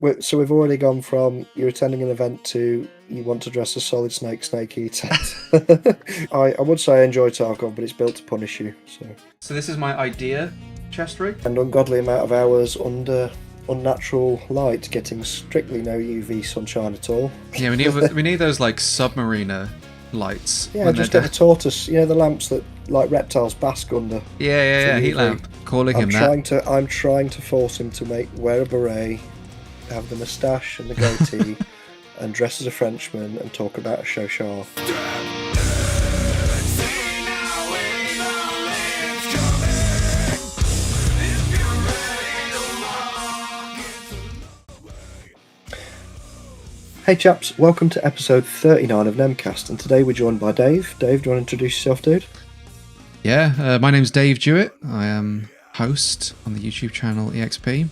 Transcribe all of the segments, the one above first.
So we've already gone from you're attending an event to you want to dress as Solid Snake Eater. I would say I enjoy Tarkov, but it's built to punish you. So this is my idea chest rig. An ungodly amount of hours under unnatural light, getting strictly no UV sunshine at all. Yeah, we need those like submariner lights. Yeah, just get the tortoise. You know, the lamps that like reptiles bask under. Yeah, heat lamp. Calling him that. I'm trying to force him to wear a beret, have the moustache and the goatee, and dress as a Frenchman and talk about a chauchard. Hey chaps, welcome to episode 39 of Nemcast, and today we're joined by Dave. Dave, do you want to introduce yourself, dude? Yeah, my name's Dave Jewett. I am host on the YouTube channel EXP.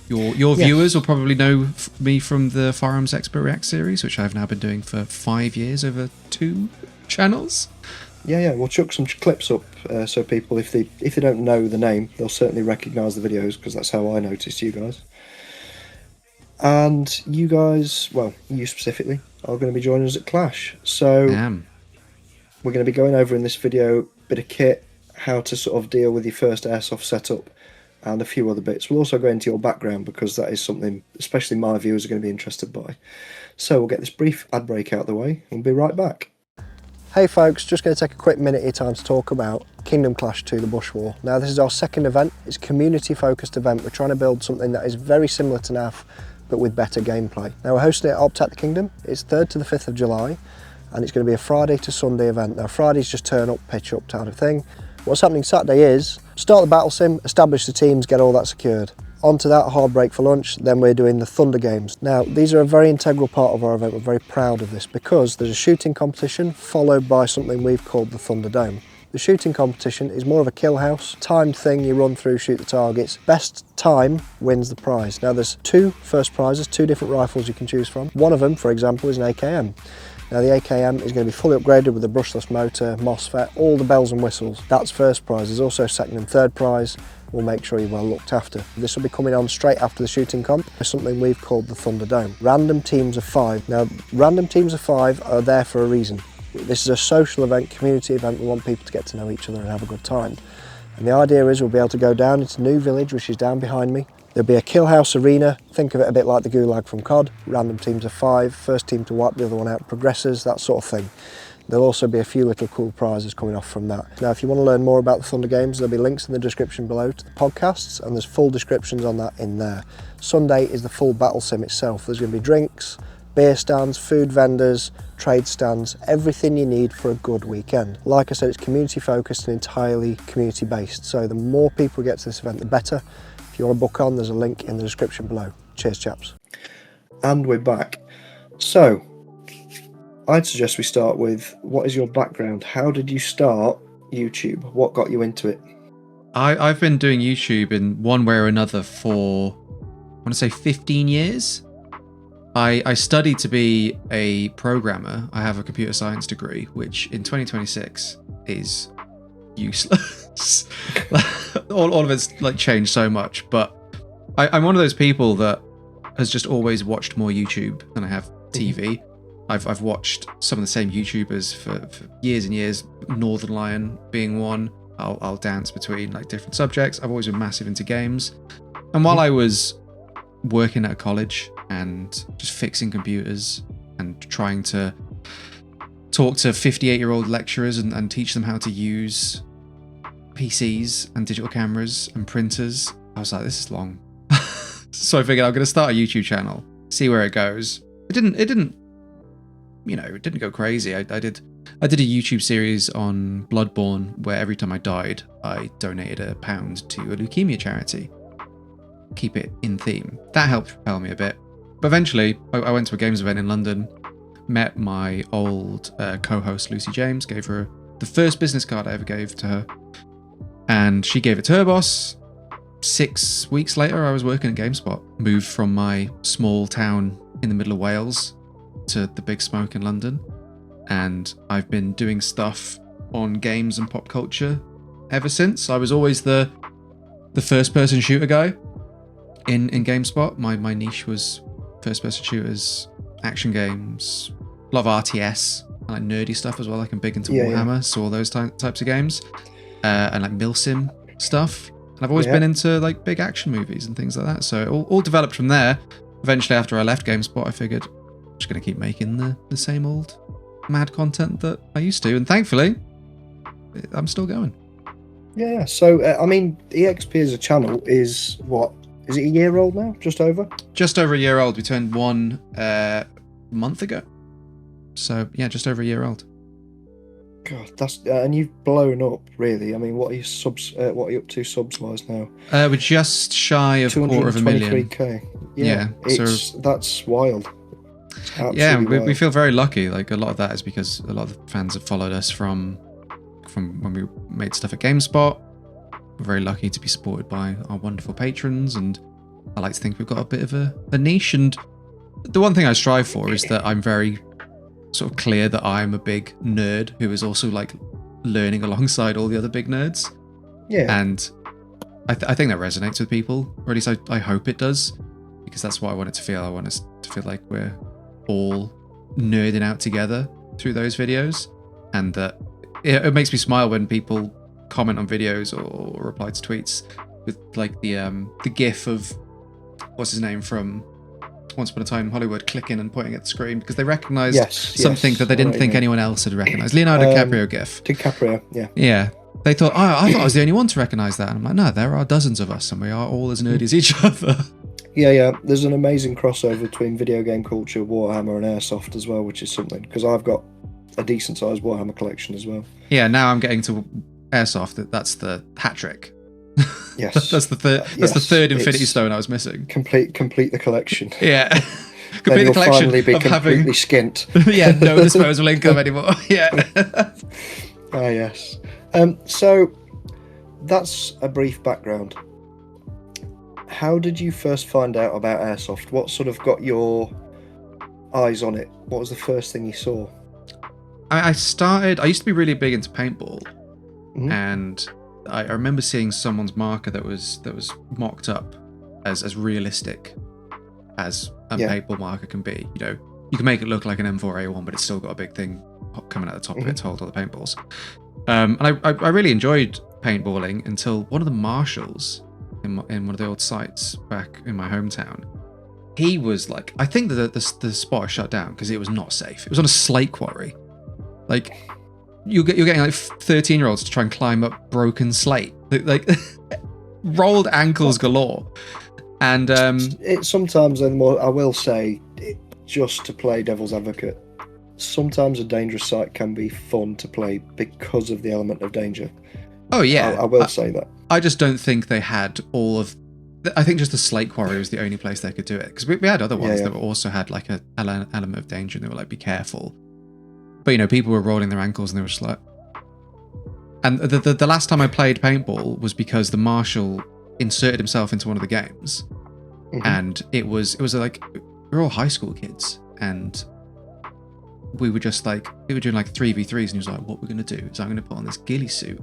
Your viewers will probably know me from the Forums Expert React series, which I've now been doing for 5 years over 2 channels. Yeah, we'll chuck some clips up so people, if they don't know the name, they'll certainly recognise the videos, because that's how I noticed you guys. And you guys, well, you specifically, are going to be joining us at Clash. So we're going to be going over in this video a bit of kit, how to sort of deal with your first airsoft setup, and a few other bits. We'll also go into your background, because that is something especially my viewers are going to be interested by. So we'll get this brief ad break out of the way and we'll be right back. Hey folks, just going to take a quick minute of your time to talk about Kingdom Clash 2 The Bush War. Now this is our second event. It's a community focused event. We're trying to build something that is very similar to NAF, but with better gameplay. Now we're hosting it at Opt at the Kingdom. It's 3rd to the 5th of July, and it's going to be a Friday to Sunday event. Now Friday's just turn up, pitch up kind of thing. What's happening Saturday is start the battle sim, establish the teams, get all that secured. Onto that, hard break for lunch, then we're doing the Thunder Games. Now these are a very integral part of our event. We're very proud of this because there's a shooting competition followed by something we've called the Thunder Dome. The shooting competition is more of a kill house, timed thing, you run through, shoot the targets. Best time wins the prize. Now there's 2 first prizes, 2 different rifles you can choose from. One of them, for example, is an AKM. Now the AKM is going to be fully upgraded with a brushless motor, MOSFET, all the bells and whistles. That's first prize. There's also second and third prize. We'll make sure you're well looked after. This will be coming on straight after the shooting comp. It's something we've called the Thunder Dome. Random teams of 5. Now random teams of 5 are there for a reason. This is a social event, community event. We want people to get to know each other and have a good time. And the idea is we'll be able to go down into New Village, which is down behind me. There'll be a kill house arena. Think of it a bit like the Gulag from COD. Random teams of 5. First team to wipe the other one out progresses, that sort of thing. There'll also be a few little cool prizes coming off from that. Now, if you want to learn more about the Thunder Games, there'll be links in the description below to the podcasts, and there's full descriptions on that in there. Sunday is the full battle sim itself. There's going to be drinks, beer stands, food vendors, trade stands, everything you need for a good weekend. Like I said, it's community focused and entirely community based. So the more people get to this event, the better. If you want to book on, there's a link in the description below. Cheers, chaps. And we're back. So, I'd suggest we start with, what is your background? How did you start YouTube? What got you into it? I've been doing YouTube in one way or another for, I want to say 15 years. I studied to be a programmer. I have a computer science degree, which in 2026 is useless. all of it's like changed so much, but I'm one of those people that has just always watched more YouTube than I have TV. I've watched some of the same YouTubers for years and years, Northern Lion being one. I'll dance between like different subjects. I've always been massive into games. And while I was working at a college and just fixing computers and trying to talk to 58-year-old lecturers and teach them how to use PCs and digital cameras and printers, I was like, this is long. So I figured I'm going to start a YouTube channel, see where it goes. It didn't go crazy. I did a YouTube series on Bloodborne where every time I died, I donated £1 to a leukemia charity. Keep it in theme. That helped propel me a bit. But eventually, I went to a games event in London, met my old co-host Lucy James, gave her the first business card I ever gave to her, and she gave it to her boss. 6 weeks later, I was working at GameSpot. Moved from my small town in the middle of Wales to the big smoke in London, and I've been doing stuff on games and pop culture ever since. I was always the first person shooter guy. in GameSpot. My niche was first-person shooters, action games, a lot of RTS, and like nerdy stuff as well. Like I'm big into Warhammer, so all those types of games, and like milsim stuff. And I've always been into like big action movies and things like that. So it all developed from there. Eventually, after I left GameSpot, I figured I'm just going to keep making the same old mad content that I used to. And thankfully, I'm still going. Yeah. So, I mean, EXP as a channel is what? Is it a year old now? Just over? Just over a year old. We turned 1 month ago. So, yeah, just over a year old. God, that's and you've blown up, really. I mean, what are you subs? What are you up to subs-wise now? We're just shy of 223,000. 223k. Yeah, that's wild. Yeah, we wild. feel very lucky. Like a lot of that is because a lot of the fans have followed us from when we made stuff at GameSpot. We're very lucky to be supported by our wonderful patrons, and I like to think we've got a bit of a niche. And the one thing I strive for is that I'm very sort of clear that I'm a big nerd who is also like learning alongside all the other big nerds. Yeah. And I think that resonates with people, or at least I hope it does, because that's what I want it to feel. I want us to feel like we're all nerding out together through those videos, and that it makes me smile when people comment on videos or reply to tweets with like the gif of what's his name from Once Upon a Time in Hollywood clicking and pointing at the screen because they recognized something that they didn't think anyone else had recognized. Leonardo DiCaprio gif. DiCaprio, yeah. Yeah. They thought, I thought I was the only one to recognize that. And I'm like, no, there are dozens of us and we are all as nerdy as each other. Yeah. There's an amazing crossover between video game culture, Warhammer, and airsoft as well, which is something, because I've got a decent sized Warhammer collection as well. Yeah, now I'm getting to airsoft. That's the hat trick. Yes. That's the third. That's the third Infinity Stone I was missing. Complete the collection. Yeah. Complete the collection. Finally be completely skint. Yeah, no disposable income anymore. Yeah. Ah, yes. So that's a brief background. How did you first find out about airsoft? What sort of got your eyes on it? What was the first thing you saw? I used to be really big into paintball, and I remember seeing someone's marker that was mocked up as realistic as a paintball marker can be. You know, you can make it look like an M4A1, but it's still got a big thing coming out the top of it to hold all the paintballs. And I really enjoyed paintballing until one of the marshals in one of the old sites back in my hometown. He was like, I think that the spot shut down because it was not safe. It was on a slate quarry. Like, you're getting like 13-year-olds to try and climb up broken slate, like rolled ankles galore. And it sometimes, and more, I will say, just to play devil's advocate, sometimes a dangerous site can be fun to play because of the element of danger. Oh yeah, I will say that. I just don't think they had all of. I think just the slate quarry was the only place they could do it, because we had other ones that also had like an element of danger, and they were like, be careful. But, you know, people were rolling their ankles and they were just like... And the last time I played paintball was because the marshal inserted himself into one of the games. And it was like... We were all high school kids. And we were just like... We were doing like 3v3s, and he was like, what we're going to do is I'm going to put on this ghillie suit.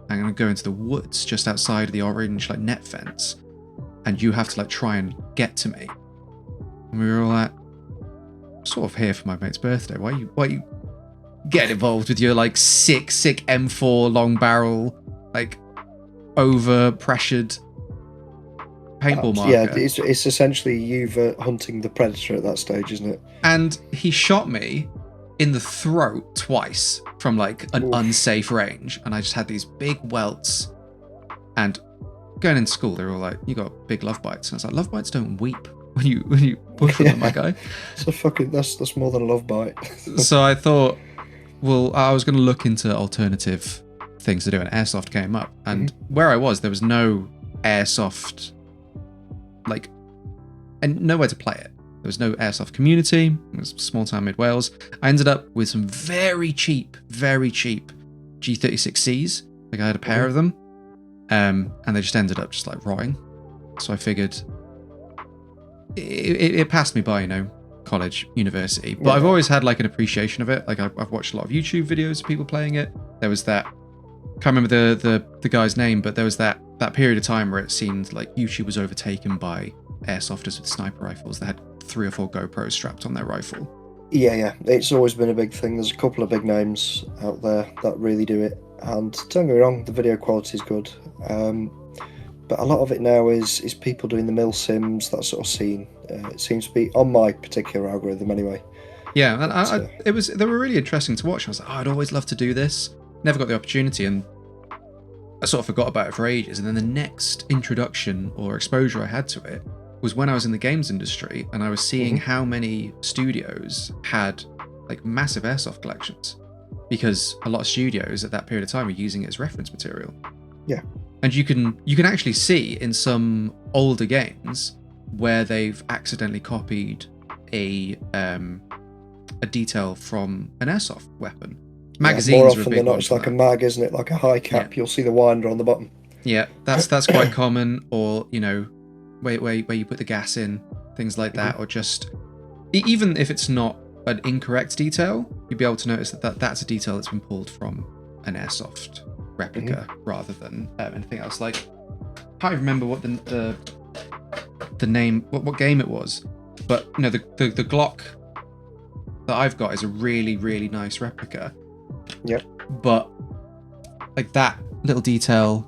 I'm going to go into the woods just outside of the orange like net fence. And you have to like try and get to me. And we were all like... sort of here for my mate's birthday. Why are you getting involved with your like sick M4 long barrel, like over pressured paintball marker? Yeah, it's essentially you hunting the predator at that stage, isn't it? And he shot me in the throat twice from like an unsafe range, and I just had these big welts. And going into school, they were all like, "You got big love bites," and I was like, "Love bites don't weep when you push them, my guy." So that's more than a love bite. So I thought, well, I was going to look into alternative things to do, and airsoft came up. And where I was, there was no airsoft, like, and nowhere to play it. There was no airsoft community. It was small town mid Wales. I ended up with some very cheap G36Cs. Like I had a pair of them, and they just ended up just like rotting. So I figured it passed me by, you know, college, university, but I've always had like an appreciation of it. Like I've watched a lot of YouTube videos of people playing it. There was that, can't remember the guy's name, but there was that period of time where it seemed like YouTube was overtaken by airsofters with sniper rifles that had 3 or 4 GoPros strapped on their rifle. Yeah. It's always been a big thing. There's a couple of big names out there that really do it. And don't get me wrong, the video quality is good. But a lot of it now is people doing the mil sims, that sort of scene. It seems to be on my particular algorithm anyway. Yeah, and they were really interesting to watch. I was like, I'd always love to do this. Never got the opportunity, and I sort of forgot about it for ages. And then the next introduction or exposure I had to it was when I was in the games industry, and I was seeing how many studios had like massive airsoft collections, because a lot of studios at that period of time were using it as reference material. Yeah. And you can actually see in some older games where they've accidentally copied a detail from an airsoft weapon. Magazines more are often a big than not, one it's for like that. a mag, isn't it? Like a high cap. You'll see the winder on the bottom. Yeah, that's quite common. Or where you put the gas in, things like that, or just even if it's not an incorrect detail, you'd be able to notice that's a detail that's been pulled from an airsoft replica rather than anything else. Like, I can't remember what the name, what game it was, but the Glock that I've got is a really, really nice replica. Yep. But like that little detail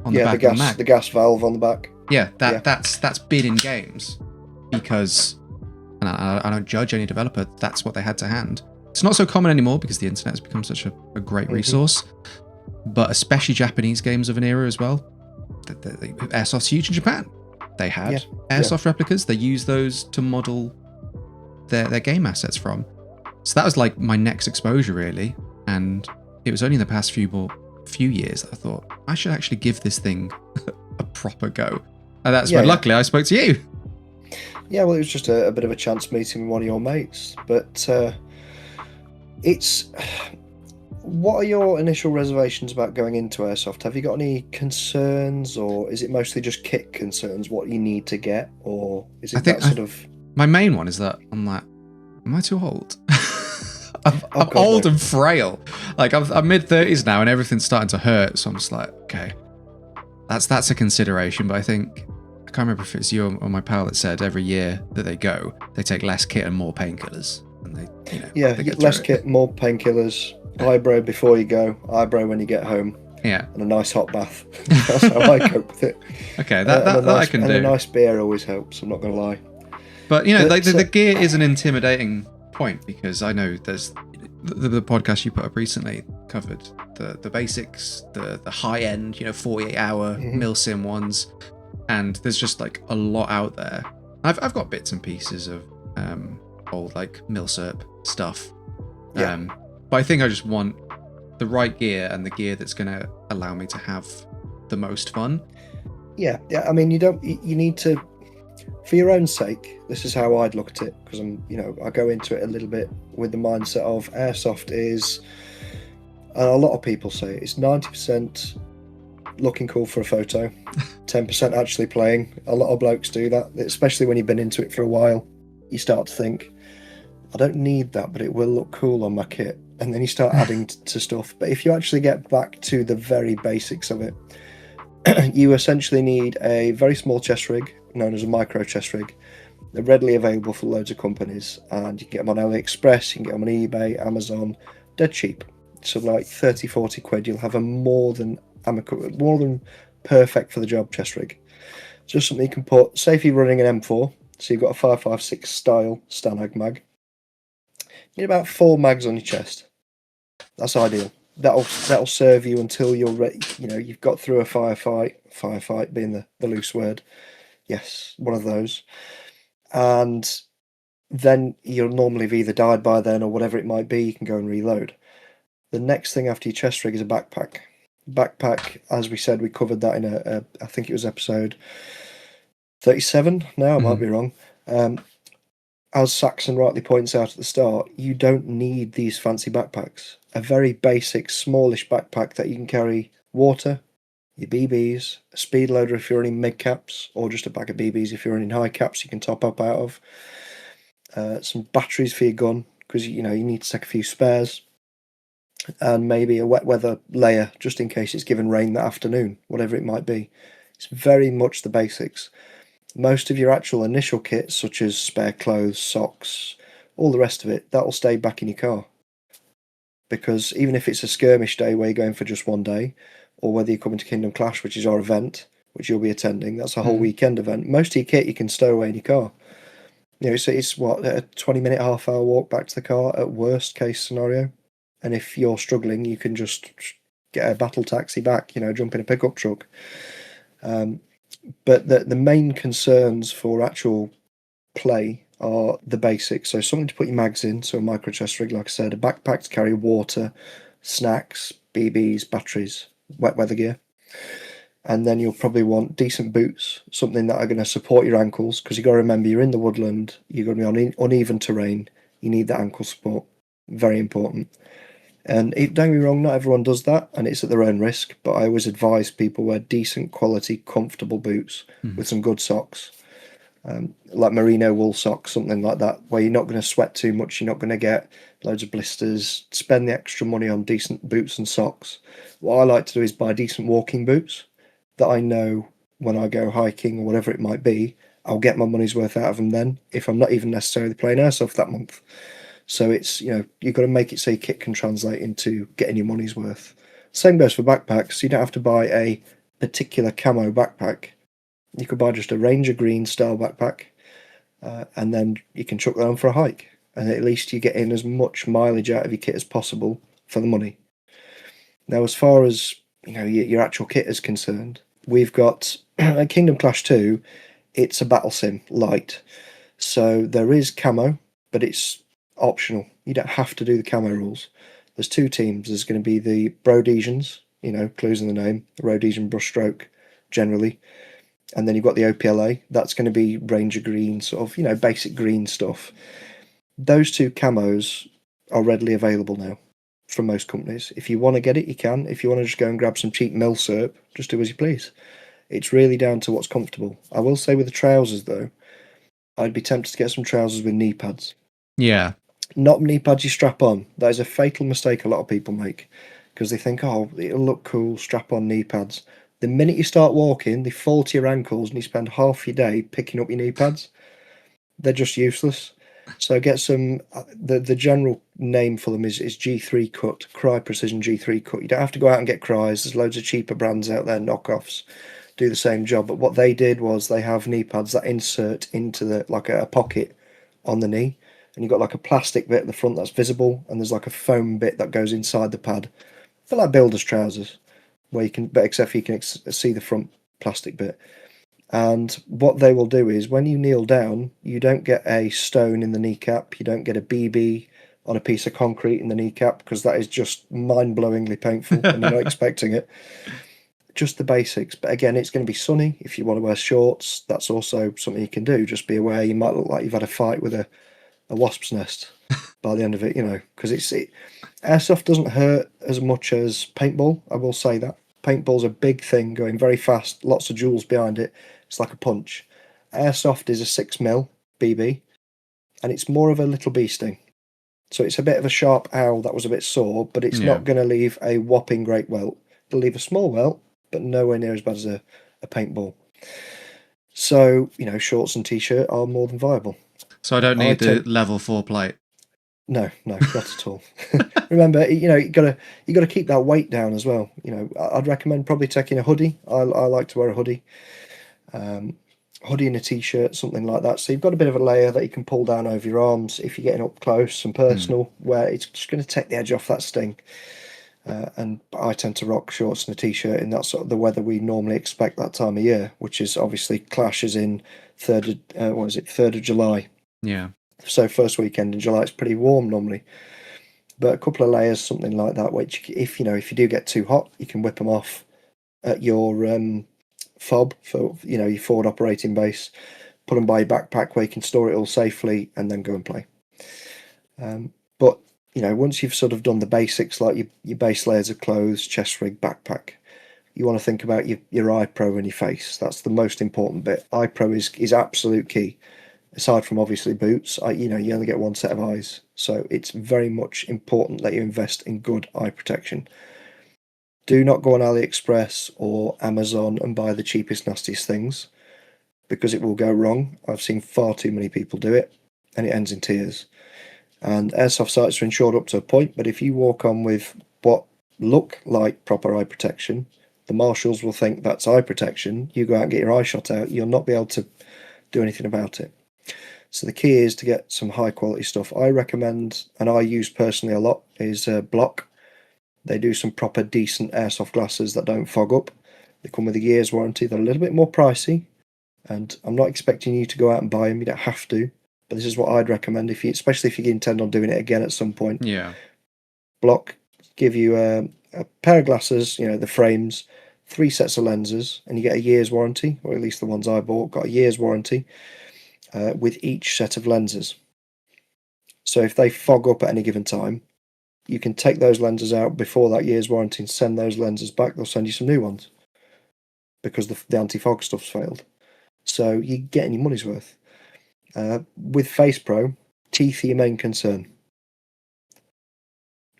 on the back of the mag, the gas valve on the back. Yeah, that's been in games because, and I don't judge any developer. That's what they had to hand. It's not so common anymore because the internet has become such a great resource. But especially Japanese games of an era as well. Airsoft's huge in Japan. They had airsoft replicas. They used those to model their game assets from. So that was like my next exposure, really. And it was only in the past few years that I thought I should actually give this thing a proper go. And that's when luckily I spoke to you. Yeah, well, it was just a bit of a chance meeting with one of your mates. But what are your initial reservations about going into airsoft? Have you got any concerns, or is it mostly just kit concerns, what you need to get, or is it my main one is that I'm like, am I too old? I'm old and frail. Like I'm mid-30s now and everything's starting to hurt, so I'm just like, okay, that's a consideration. But I can't remember if it's you or my pal that said every year that they go, they take less kit and more painkillers, and they get less kit, more painkillers. Eyebrow before you go, eyebrow when you get home. Yeah, and a nice hot bath. That's how I cope with it. Okay, that I can do. And a nice beer always helps. I'm not going to lie. But the gear is an intimidating point, because I know there's the podcast you put up recently covered the basics, the high end, 48-hour milsim ones, and there's just like a lot out there. I've got bits and pieces of old like milsurp stuff. But I think I just want the right gear and the gear that's going to allow me to have the most fun. Yeah. I mean, you need to, for your own sake, this is how I'd look at it, because I go into it a little bit with the mindset of airsoft is, and a lot of people say it's 90% looking cool for a photo, 10% actually playing. A lot of blokes do that, especially when you've been into it for a while. You start to think, I don't need that, but it will look cool on my kit. And then you start adding to stuff. But if you actually get back to the very basics of it, you essentially need a very small chest rig, known as a micro chest rig. They're readily available for loads of companies, and you can get them on AliExpress, you can get them on eBay, Amazon, dead cheap. So like 30, 40 quid, you'll have a more than perfect for the job chest rig. It's just something you can put, say if you're running an M4, so you've got a 5.56 style Stanag mag. You need about 4 mags on your chest. That's ideal. That'll serve you until you're ready. You've got through a firefight being the loose word. Yes, one of those. And then you'll normally have either died by then or whatever it might be. You can go and reload. The next thing after your chest rig is a backpack. Backpack, as we said, we covered that in I think it was episode 37. Now I might be wrong. As Saxon rightly points out at the start, you don't need these fancy backpacks. A very basic, smallish backpack that you can carry water, your BBs, a speed loader if you're running mid caps, or just a bag of BBs if you're running high caps you can top up out of. Some batteries for your gun, because you need to take a few spares. And maybe a wet weather layer, just in case it's given rain that afternoon, whatever it might be. It's very much the basics. Most of your actual initial kits, such as spare clothes, socks, all the rest of it, that will stay back in your car. Because even if it's a skirmish day where you're going for just one day, or whether you're coming to Kingdom Clash, which is our event, which you'll be attending, that's a whole weekend event, most of your kit you can stow away in your car. So it's what, a 20-minute, half-hour walk back to the car at worst case scenario. And if you're struggling, you can just get a battle taxi back, jump in a pickup truck. But the main concerns for actual play are the basics. So something to put your mags in, so a micro chest rig, like I said, a backpack to carry water, snacks, BBs, batteries, wet weather gear. And then you'll probably want decent boots, something that are going to support your ankles, because you've got to remember you're in the woodland, you're going to be on uneven terrain, you need that ankle support, very important. And don't get me wrong, not everyone does that, and it's at their own risk, but I always advise people wear decent quality, comfortable boots with some good socks, like merino wool socks, something like that, where you're not going to sweat too much, you're not going to get loads of blisters. Spend the extra money on decent boots and socks. What I like to do is buy decent walking boots that I know when I go hiking or whatever it might be, I'll get my money's worth out of them then, if I'm not even necessarily playing airsoft that month. So it's, you've got to make it so your kit can translate into getting your money's worth. Same goes for backpacks. You don't have to buy a particular camo backpack. You could buy just a Ranger Green style backpack, and then you can chuck that on for a hike. And at least you get in as much mileage out of your kit as possible for the money. Now, as far as your actual kit is concerned, we've got at Kingdom Clash 2, it's a battle sim light. So there is camo, but it's optional. You don't have to do the camo rules. There's two teams. There's going to be the Rhodesians, clues in the name, Rhodesian brushstroke generally. And then you've got the OPLA. That's going to be Ranger Green, sort of, basic green stuff. Those two camos are readily available now from most companies. If you want to get it, you can. If you want to just go and grab some cheap milsurp, just do as you please. It's really down to what's comfortable. I will say with the trousers, though, I'd be tempted to get some trousers with knee pads. Yeah. Not knee pads you strap on. That is a fatal mistake a lot of people make, because they think, oh, it'll look cool, strap on knee pads. The minute you start walking, they fall to your ankles and you spend half your day picking up your knee pads. They're just useless. So get some, the general name for them is G3 Cut, Cry Precision G3 Cut. You don't have to go out and get Cries. There's loads of cheaper brands out there, knockoffs, do the same job. But what they did was they have knee pads that insert into like a pocket on the knee. And you've got like a plastic bit at the front that's visible, and there's like a foam bit that goes inside the pad. I feel like builder's trousers, where you can, but except for you can see the front plastic bit. And what they will do is when you kneel down, you don't get a stone in the kneecap, you don't get a BB on a piece of concrete in the kneecap, because that is just mind-blowingly painful and you're not expecting it. Just the basics. But again, it's going to be sunny. If you want to wear shorts, that's also something you can do. Just be aware you might look like you've had a fight with a wasp's nest by the end of it, because airsoft doesn't hurt as much as paintball. I will say that paintball's a big thing, going very fast, lots of joules behind it. It's like a punch. Airsoft is a 6mm BB, and it's more of a little bee sting. So it's a bit of a sharp owl that was a bit sore, but it's not going to leave a whopping great welt. It'll leave a small welt, but nowhere near as bad as a paintball. So shorts and t-shirt are more than viable. So I don't need the level 4 plate. No, not at all. Remember, you gotta keep that weight down as well. I'd recommend probably taking a hoodie. I like to wear a hoodie, hoodie and a t-shirt, something like that. So you've got a bit of a layer that you can pull down over your arms if you're getting up close and personal, where it's just going to take the edge off that sting. And I tend to rock shorts and a t-shirt in that sort of the weather we normally expect that time of year, which is obviously clashes in 3rd of July. Yeah. So first weekend in July, it's pretty warm normally. But a couple of layers, something like that, which if you do get too hot, you can whip them off at your fob for your forward operating base, put them by your backpack where you can store it all safely, and then go and play. But once you've sort of done the basics, like your base layers of clothes, chest rig, backpack, you want to think about your eye pro and your face. That's the most important bit. Eye pro is absolute key. Aside from obviously boots, you only get one set of eyes, so it's very much important that you invest in good eye protection. Do not go on AliExpress or Amazon and buy the cheapest, nastiest things. because it will go wrong. I've seen far too many people do it, and it ends in tears. And airsoft sights are insured up to a point, but if you walk on with what look like proper eye protection, the marshals will think that's eye protection. You go out and get your eye shot out, you'll not be able to do anything about it. So the key is to get some high quality stuff. I recommend, and I use personally a lot, is Block. They do some proper decent airsoft glasses that don't fog up. They come with a year's warranty. They're a little bit more pricey, and I'm not expecting you to go out and buy them. You don't have to, but this is what I'd recommend if you, especially if you intend on doing it again at some point. Yeah. Block give you a pair of glasses, the frames, 3 sets of lenses, and you get a year's warranty, or at least the ones I bought got a year's warranty with each set of lenses. So if they fog up at any given time, you can take those lenses out before that year's warranty and send those lenses back. They'll send you some new ones because the anti-fog stuff's failed. So you're getting your money's worth. With Face Pro, teeth are your main concern.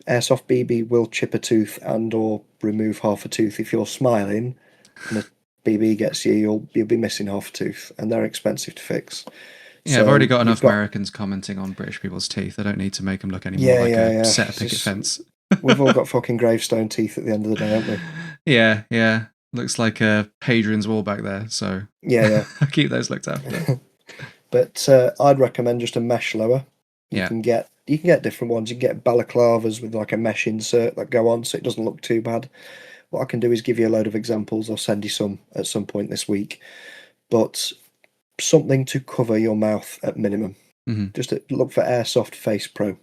Airsoft BB will chip a tooth and or remove half a tooth. If you're smiling and a BB gets you, you'll be missing half a tooth, and they're expensive to fix. Yeah, I've already got enough Americans commenting on British people's teeth. I don't need to make them look any more like a set of picket fence. We've all got fucking gravestone teeth at the end of the day, haven't we? Yeah. Looks like Hadrian's Wall back there, so yeah. I keep those looked after. But I'd recommend just a mesh lower. You can get different ones. You can get balaclavas with like a mesh insert that go on, so it doesn't look too bad. What I can do is give you a load of examples. I'll send you some at some point this week. But something to cover your mouth at minimum. Mm-hmm. Just look for Airsoft Face Pro.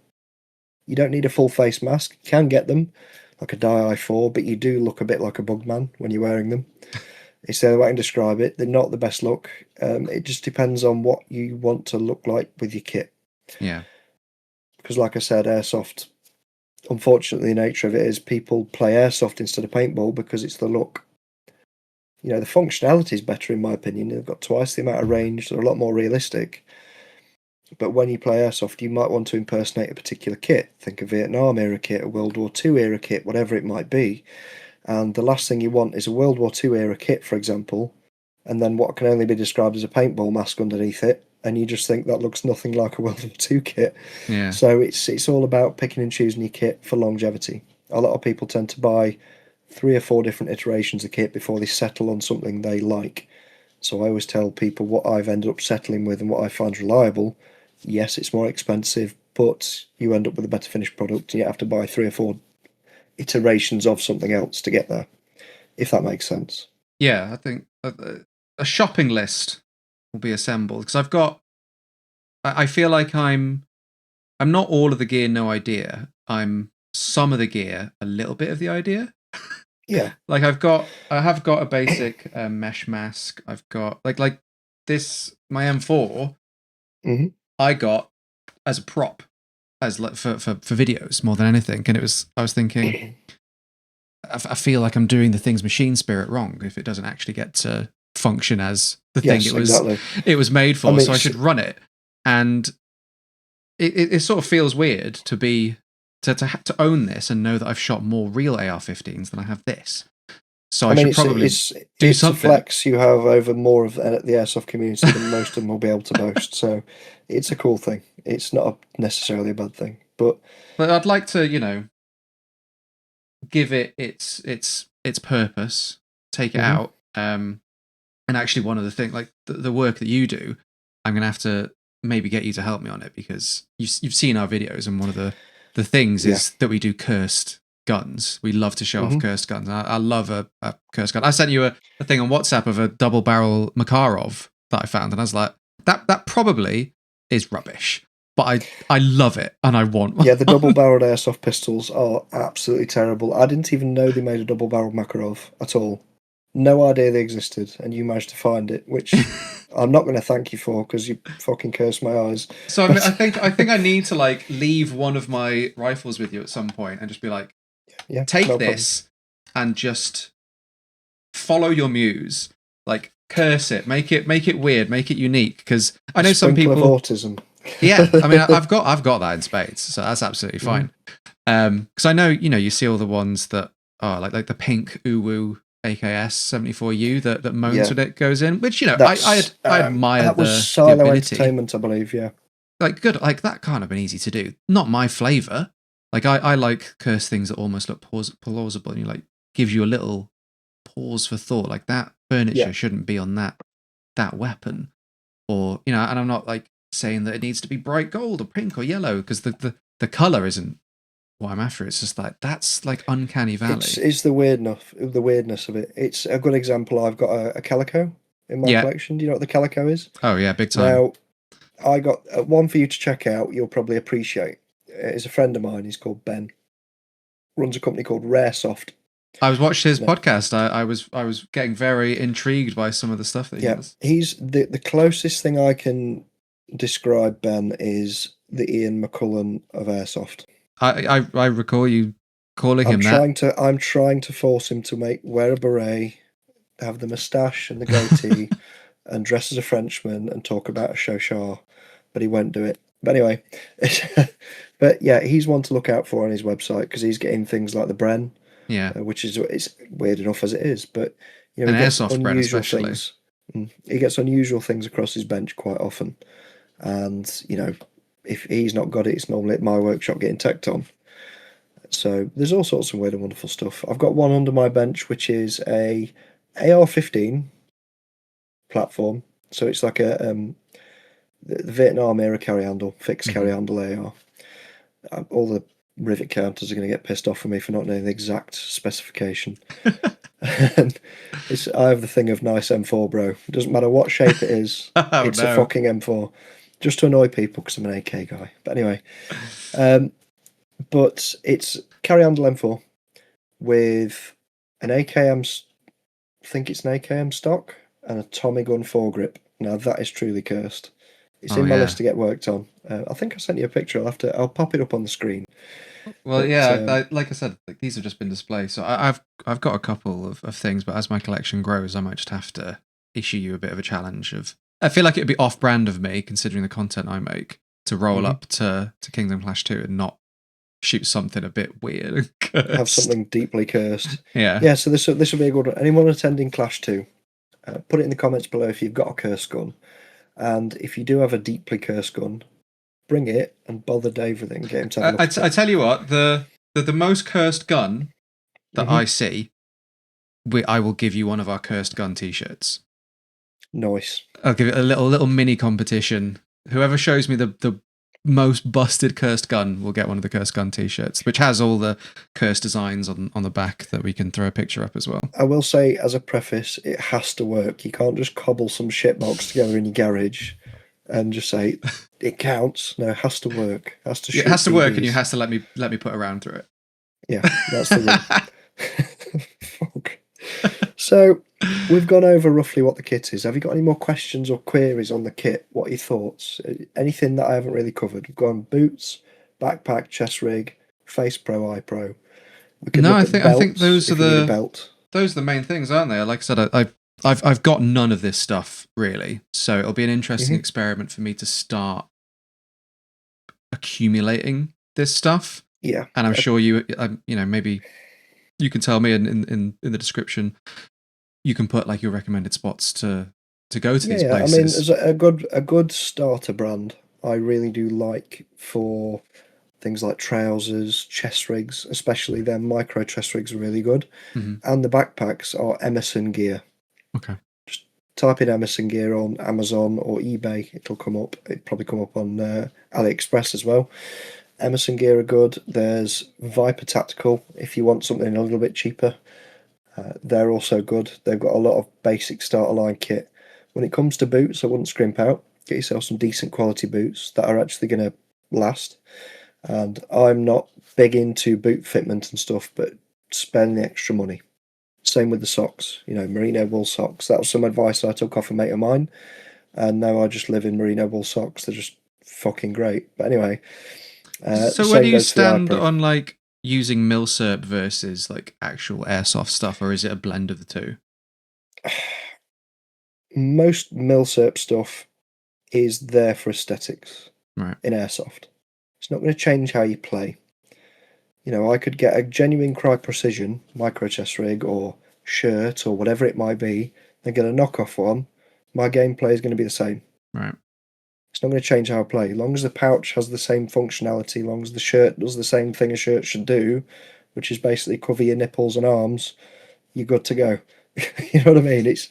You don't need a full face mask. You can get them, like a Di-4, but you do look a bit like a bug man when you're wearing them. It's the other way I can describe it. They're not the best look. It just depends on what you want to look like with your kit. Yeah. Because like I said, Airsoft, unfortunately, the nature of it is people play Airsoft instead of paintball because it's the look. The functionality is better in my opinion. They've got twice the amount of range. They're a lot more realistic. But when you play Airsoft, you might want to impersonate a particular kit. Think a Vietnam era kit, a World War II era kit, whatever it might be. And the last thing you want is a World War II era kit, for example, and then what can only be described as a paintball mask underneath it, and you just think that looks nothing like a World War II kit. Yeah. So it's all about picking and choosing your kit for longevity. A lot of people tend to buy 3 or 4 different iterations of kit before they settle on something they like. So I always tell people what I've ended up settling with and what I find reliable. Yes, it's more expensive, but you end up with a better finished product, and you have to buy 3 or 4 iterations of something else to get there, if that makes sense. Yeah, I think a shopping list will be assembled because I feel like I'm not all of the gear, no idea. I'm some of the gear, a little bit of the idea. Yeah. Like I have got a basic mesh mask. I've got like this, my M4. Mm-hmm. I got as a prop, as like for videos more than anything. And I was thinking, I feel like I'm doing the thing's machine spirit wrong if it doesn't actually get to function as the thing it was made for. So I should run it, and it sort of feels weird to be to own this and know that I've shot more real AR-15s than I have this. So I should probably do something. It's a flex you have over more of the airsoft community than most of them will be able to boast. So it's a cool thing. It's not necessarily a bad thing, but I'd like to, give it its purpose, take it out, and actually one of the things, like the work that you do, I'm gonna have to maybe get you to help me on it because you've seen our videos, and one of the things is that we do cursed guns. We love to show off cursed guns. I love a cursed gun. I sent you a thing on WhatsApp of a double barrel Makarov that I found, and I was like, that probably is rubbish, but I love it and I want one. Yeah, the double barreled airsoft pistols are absolutely terrible. I didn't even know they made a double barreled Makarov at all. No idea they existed, and you managed to find it, which I'm not going to thank you for because you fucking cursed my eyes. So I think I need to like leave one of my rifles with you at some point and just be like, take this and just follow your muse, like curse it, make it weird, make it unique. Because I know some people of autism. Yeah, I mean, I've got that in spades, so that's absolutely fine. Because I know you see all the ones that are like the pink uwu AKS 74U that moans when it goes in, which I admire that was the Silo ability. Entertainment, I believe. Yeah, Like good, like that can't have been easy to do. Not my flavor. Like I like curse things that almost look plausible, and gives you a little pause for thought. Like that furniture shouldn't be on that weapon, or and I'm not like saying that it needs to be bright gold or pink or yellow because the color isn't what I'm after. It's just like that's like uncanny valley. It's the weirdness of it. It's a good example. I've got a calico in my collection. Do you know what the calico is? Oh yeah, big time. Now, I got one for you to check out. You'll probably appreciate. It's a friend of mine. He's called Ben. Runs a company called Raresoft. I was watching his podcast. I was getting very intrigued by some of the stuff that he does. He's the closest thing I can describe Ben is the Ian McCullen of Airsoft. I recall you calling him that. I'm trying to force him to wear a beret, have the moustache and the goatee, and dress as a Frenchman and talk about a chauchard, but he won't do it. But anyway, but yeah, he's one to look out for on his website because he's getting things like the Bren, which is it's weird enough as it is, but he gets unusual things. He gets unusual things across his bench quite often, and if he's not got it, it's normally at my workshop getting teched on. So there's all sorts of weird and wonderful stuff. I've got one under my bench which is a AR-15 platform. So it's like the Vietnam era carry handle, fixed carry handle AR. All the rivet counters are going to get pissed off with me for not knowing the exact specification. And I have the thing of nice M4, bro. It doesn't matter what shape it is. A fucking M4. Just to annoy people because I'm an AK guy. But anyway, but it's carry handle M4 with an AKM. I think it's an AKM stock and a Tommy gun foregrip. Now that is truly cursed. It's in my list to get worked on. I think I sent you a picture. I'll pop it up on the screen. Well, like I said, like, these have just been displayed. So I've got a couple of things, but as my collection grows, I might just have to issue you a bit of a challenge. I feel like it'd be off-brand of me, considering the content I make, to roll up to Kingdom Clash 2 and not shoot something a bit weird and cursed. Have something deeply cursed. Yeah. So this will be a good one. Anyone attending Clash 2, put it in the comments below if you've got a cursed gun. And if you do have a deeply cursed gun, bring it and bother Dave with it and get him to have a look. I tell you what, the most cursed gun that I see, I will give you one of our cursed gun t-shirts. Nice. I'll give it a little mini competition. Whoever shows me the most busted cursed gun will get one of the cursed gun t-shirts, which has all the cursed designs on the back that we can throw a picture up as well. I will say, as a preface, it has to work. You can't just cobble some shitbox together in your garage and just say it counts. No, it has to work. It has to shoot. It has to work, and you have to let me put a round through it. Yeah, that's the rule. Fuck. So we've gone over roughly what the kit is. Have you got any more questions or queries on the kit? What are your thoughts? Anything that I haven't really covered? We've gone boots, backpack, chest rig, face pro, eye pro. I think those are the main things, aren't they? Like I said, I've got none of this stuff really, so it'll be an interesting experiment for me to start accumulating this stuff. Yeah, and I'm sure you maybe you can tell me in the description. You can put like your recommended spots to go to these places. I mean, as a good starter brand, I really do like for things like trousers, chest rigs, especially their micro chest rigs are really good. And the backpacks are Emerson gear. Okay. Just type in Emerson gear on Amazon or eBay. It'll come up. It'll probably come up on AliExpress as well. Emerson gear are good. There's Viper Tactical if you want something a little bit cheaper. They're also good. They've got a lot of basic starter line kit. When it comes to boots, I wouldn't scrimp out. Get yourself some decent quality boots that are actually going to last. And I'm not big into boot fitment and stuff, but spend the extra money. Same with the socks. Merino wool socks. That was some advice I took off a mate of mine. And now I just live in merino wool socks. They're just fucking great. But anyway. So where do you stand on like using milsurp versus like actual airsoft stuff, or is it a blend of the two? Most milsurp stuff is there for aesthetics, right? In airsoft, it's not going to change how you play. I could get a genuine Cry Precision micro chest rig or shirt or whatever it might be, then get a knockoff one, my gameplay is going to be the same. Right. It's not going to change how I play. As long as the pouch has the same functionality, as long as the shirt does the same thing a shirt should do, which is basically cover your nipples and arms, you're good to go. You know what I mean? It's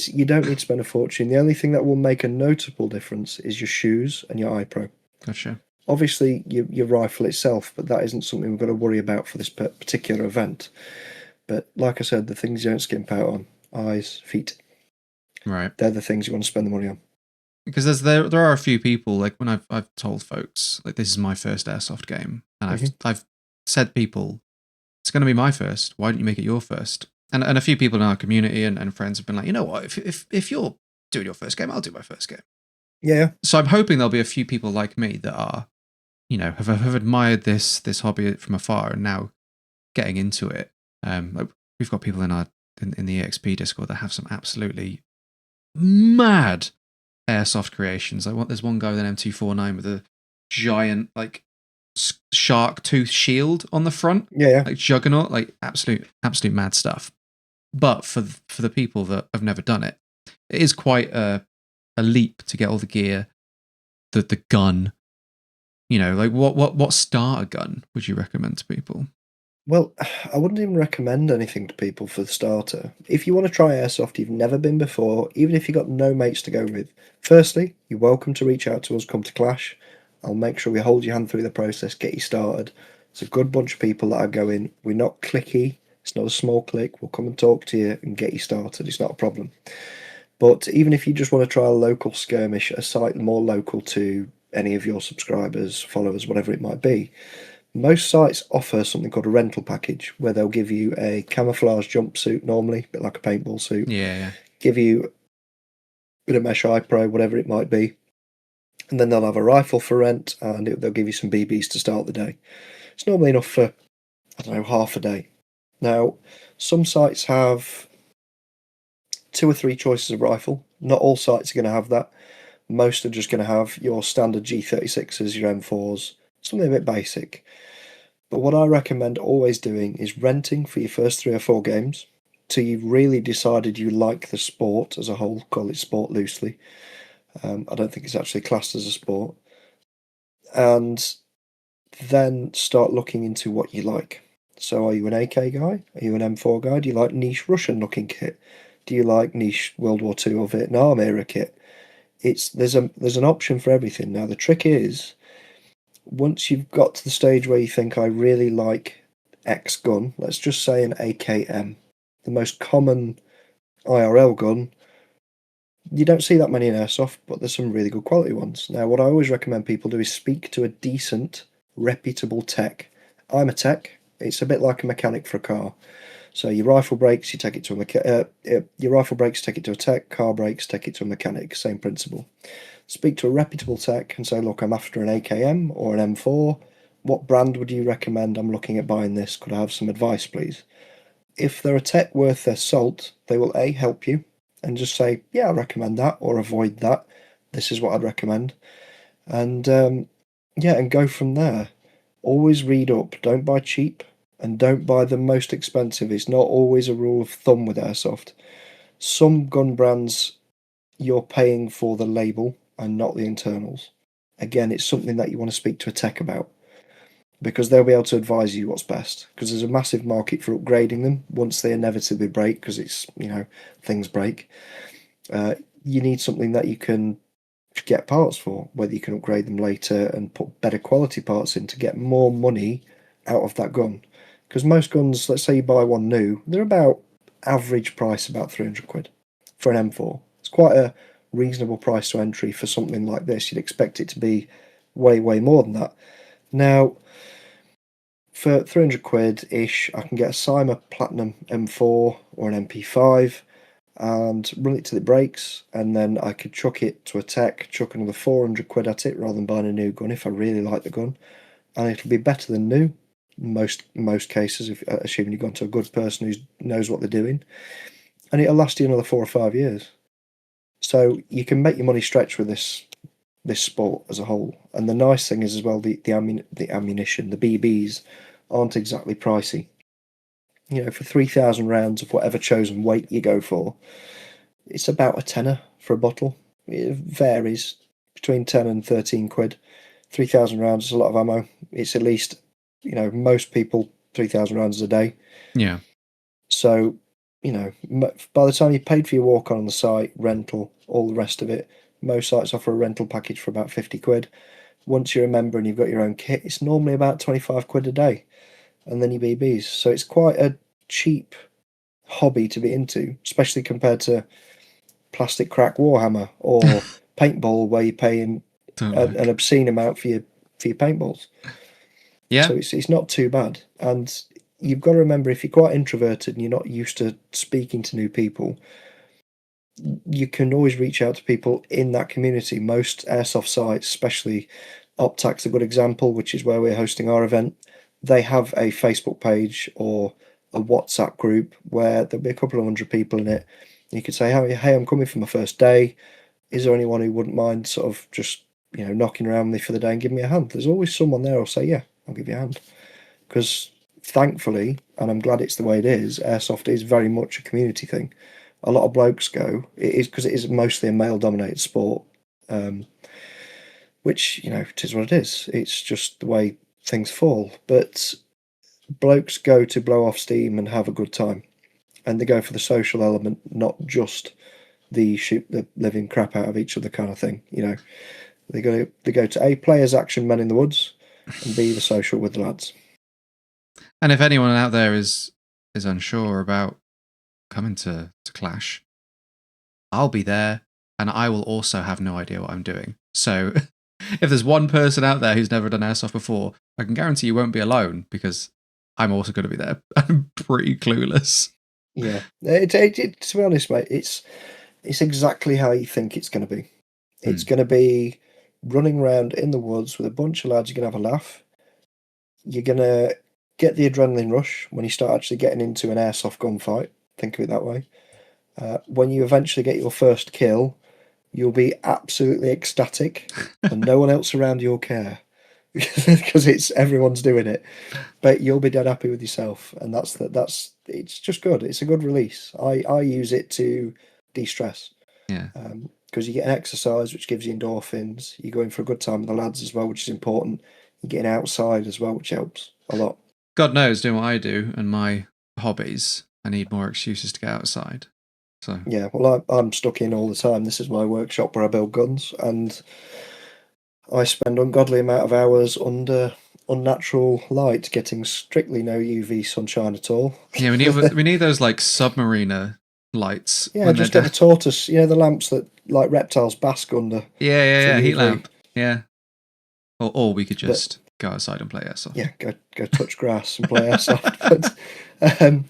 you don't need to spend a fortune. The only thing that will make a notable difference is your shoes and your iPro. Gotcha. Obviously, your rifle itself, but that isn't something we've got to worry about for this particular event. But like I said, the things you don't skimp out on, eyes, feet, Right. they're the things you want to spend the money on. Because there are a few people, like when I've told folks, like, this is my first airsoft game, and I've said people, it's going to be my first. Why don't you make it your first? And a few people in our community and friends have been like, you know what, if you're doing your first game, I'll do my first game. Yeah. So I'm hoping there'll be a few people like me that are, you know, have admired this hobby from afar and now getting into it. Like, we've got people in the EXP Discord that have some absolutely mad airsoft creations. Like, there's one guy with an M249 with a giant, like, shark tooth shield on the front. Yeah. Like juggernaut, like absolute mad stuff. But for the people that have never done it, it is quite a leap to get all the gear, the gun. You know, like what starter gun would you recommend to people? Well, I wouldn't even recommend anything to people for the starter. If you want to try airsoft, you've never been before, even if you've got no mates to go with, firstly, you're welcome to reach out to us, come to Clash. I'll make sure we hold your hand through the process, get you started. It's a good bunch of people that are going. We're not cliquey. It's not a small clique. We'll come and talk to you and get you started. It's not a problem. But even if you just want to try a local skirmish, a site more local to any of your subscribers, followers, whatever it might be, most sites offer something called a rental package where they'll give you a camouflage jumpsuit, normally, a bit like a paintball suit. Yeah. Give you a bit of mesh iPro, whatever it might be. And then they'll have a rifle for rent and they'll give you some BBs to start the day. It's normally enough for, I don't know, half a day. Now, some sites have 2 or 3 choices of rifle. Not all sites are going to have that. Most are just going to have your standard G36s, your M4s, something a bit basic. But what I recommend always doing is renting for your first 3 or 4 games till you've really decided you like the sport as a whole. Call it sport loosely. I don't think it's actually classed as a sport. And then start looking into what you like. So are you an AK guy? Are you an M4 guy? Do you like niche Russian looking kit? Do you like niche World War II or Vietnam era kit? There's an option for everything. Now the trick is, once you've got to the stage where you think I really like X gun, let's just say an AKM, the most common IRL gun, you don't see that many in airsoft, but there's some really good quality ones. Now what I always recommend people do is speak to a decent, reputable tech. I'm a tech. It's a bit like a mechanic for a car. So your rifle brakes, you take it to your rifle brakes, take it to a tech. Car brakes, take it to a mechanic. Same principle. Speak to a reputable tech and say, look, I'm after an AKM or an M4. What brand would you recommend? I'm looking at buying this. Could I have some advice, please? If they're a tech worth their salt, they will A, help you and just say, yeah, I recommend that, or avoid that. This is what I'd recommend. And and go from there. Always read up. Don't buy cheap and don't buy the most expensive. It's not always a rule of thumb with airsoft. Some gun brands, you're paying for the label and not the internals. Again, it's something that you want to speak to a tech about because they'll be able to advise you what's best, because there's a massive market for upgrading them once they inevitably break, because it's, things break. You need something that you can get parts for, whether you can upgrade them later and put better quality parts in to get more money out of that gun. Because most guns, let's say you buy one new, they're about average price about 300 quid for an M4. It's quite a reasonable price to entry for something like this. You'd expect it to be way, way more than that. Now, for 300 quid ish, I can get a Cyma Platinum M4 or an MP5 and run it till it breaks, and then I could chuck it to a tech, chuck another 400 quid at it rather than buying a new gun if I really like the gun, and it'll be better than new. Most cases, if assuming you've gone to a good person who knows what they're doing, and it'll last you another 4 or 5 years. So you can make your money stretch with this sport as a whole. And the nice thing is as well, the ammunition, the BBs aren't exactly pricey. For 3,000 rounds of whatever chosen weight you go for, it's about a tenner for a bottle. It varies between 10 and 13 quid. 3,000 rounds is a lot of ammo. It's at least, most people, 3,000 rounds a day. Yeah. So, by the time you paid for your walk on the site, rental, all the rest of it, most sites offer a rental package for about 50 quid. Once you're a member and you've got your own kit, it's normally about 25 quid a day. And then your BBs. So it's quite a cheap hobby to be into, especially compared to plastic crack Warhammer or paintball, where you're paying an obscene amount for your paintballs. Yeah. So it's not too bad. And you've got to remember, if you're quite introverted and you're not used to speaking to new people, you can always reach out to people in that community. Most airsoft sites, especially Optac's a good example, which is where we're hosting our event. They have a Facebook page or a WhatsApp group where there'll be a couple of hundred people in it. You could say, hey, I'm coming for my first day. Is there anyone who wouldn't mind sort of just, knocking around me for the day and giving me a hand? There's always someone there who'll say, yeah, I'll give you a hand. Because thankfully, and I'm glad it's the way it is, airsoft is very much a community thing. A lot of blokes go, it is because it is mostly a male-dominated sport, which, it is what it is. It's just the way things fall. But blokes go to blow off steam and have a good time. And they go for the social element, not just the shoot the living crap out of each other kind of thing. They go to A, play as action men in the woods, and B, the social with the lads. And if anyone out there is unsure about coming to Clash, I'll be there, and I will also have no idea what I'm doing. So if there's one person out there who's never done airsoft before, I can guarantee you won't be alone, because I'm also going to be there. I'm pretty clueless. Yeah, to be honest, mate, it's exactly how you think it's going to be. It's going to be running around in the woods with a bunch of lads. You're going to have a laugh. You're going to get the adrenaline rush when you start actually getting into an airsoft gunfight. Think of it that way. When you eventually get your first kill, you'll be absolutely ecstatic, and no one else around you will care because everyone's doing it. But you'll be dead happy with yourself, and that's it's just good. It's a good release. I use it to de-stress. Yeah. Because you get an exercise, which gives you endorphins. You're going for a good time with the lads as well, which is important. You're getting outside as well, which helps a lot. God knows, doing what I do and my hobbies, I need more excuses to get outside. So yeah, well, I'm stuck in all the time. This is my workshop where I build guns, and I spend ungodly amount of hours under unnatural light, getting strictly no UV sunshine at all. Yeah, we need those like submariner lights. Yeah, just get the tortoise, the lamps that like reptiles bask under. Yeah, heat lamp. Yeah. Or we could just go outside and play airsoft. Yeah, go touch grass and play airsoft. But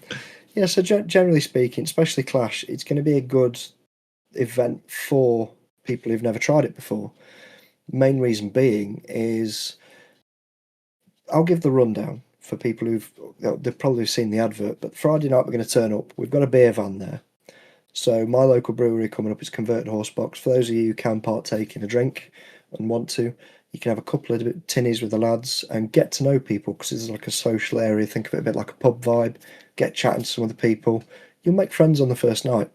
yeah, so generally speaking, especially Clash, it's going to be a good event for people who've never tried it before. Main reason being is, I'll give the rundown for people they've probably seen the advert, but Friday night we're going to turn up. We've got a beer van there. So my local brewery coming up is Converted Horse Box. For those of you who can partake in a drink and want to, you can have a couple of tinnies with the lads and get to know people, because it's like a social area. Think of it a bit like a pub vibe. Get chatting to some of the people. You'll make friends on the first night.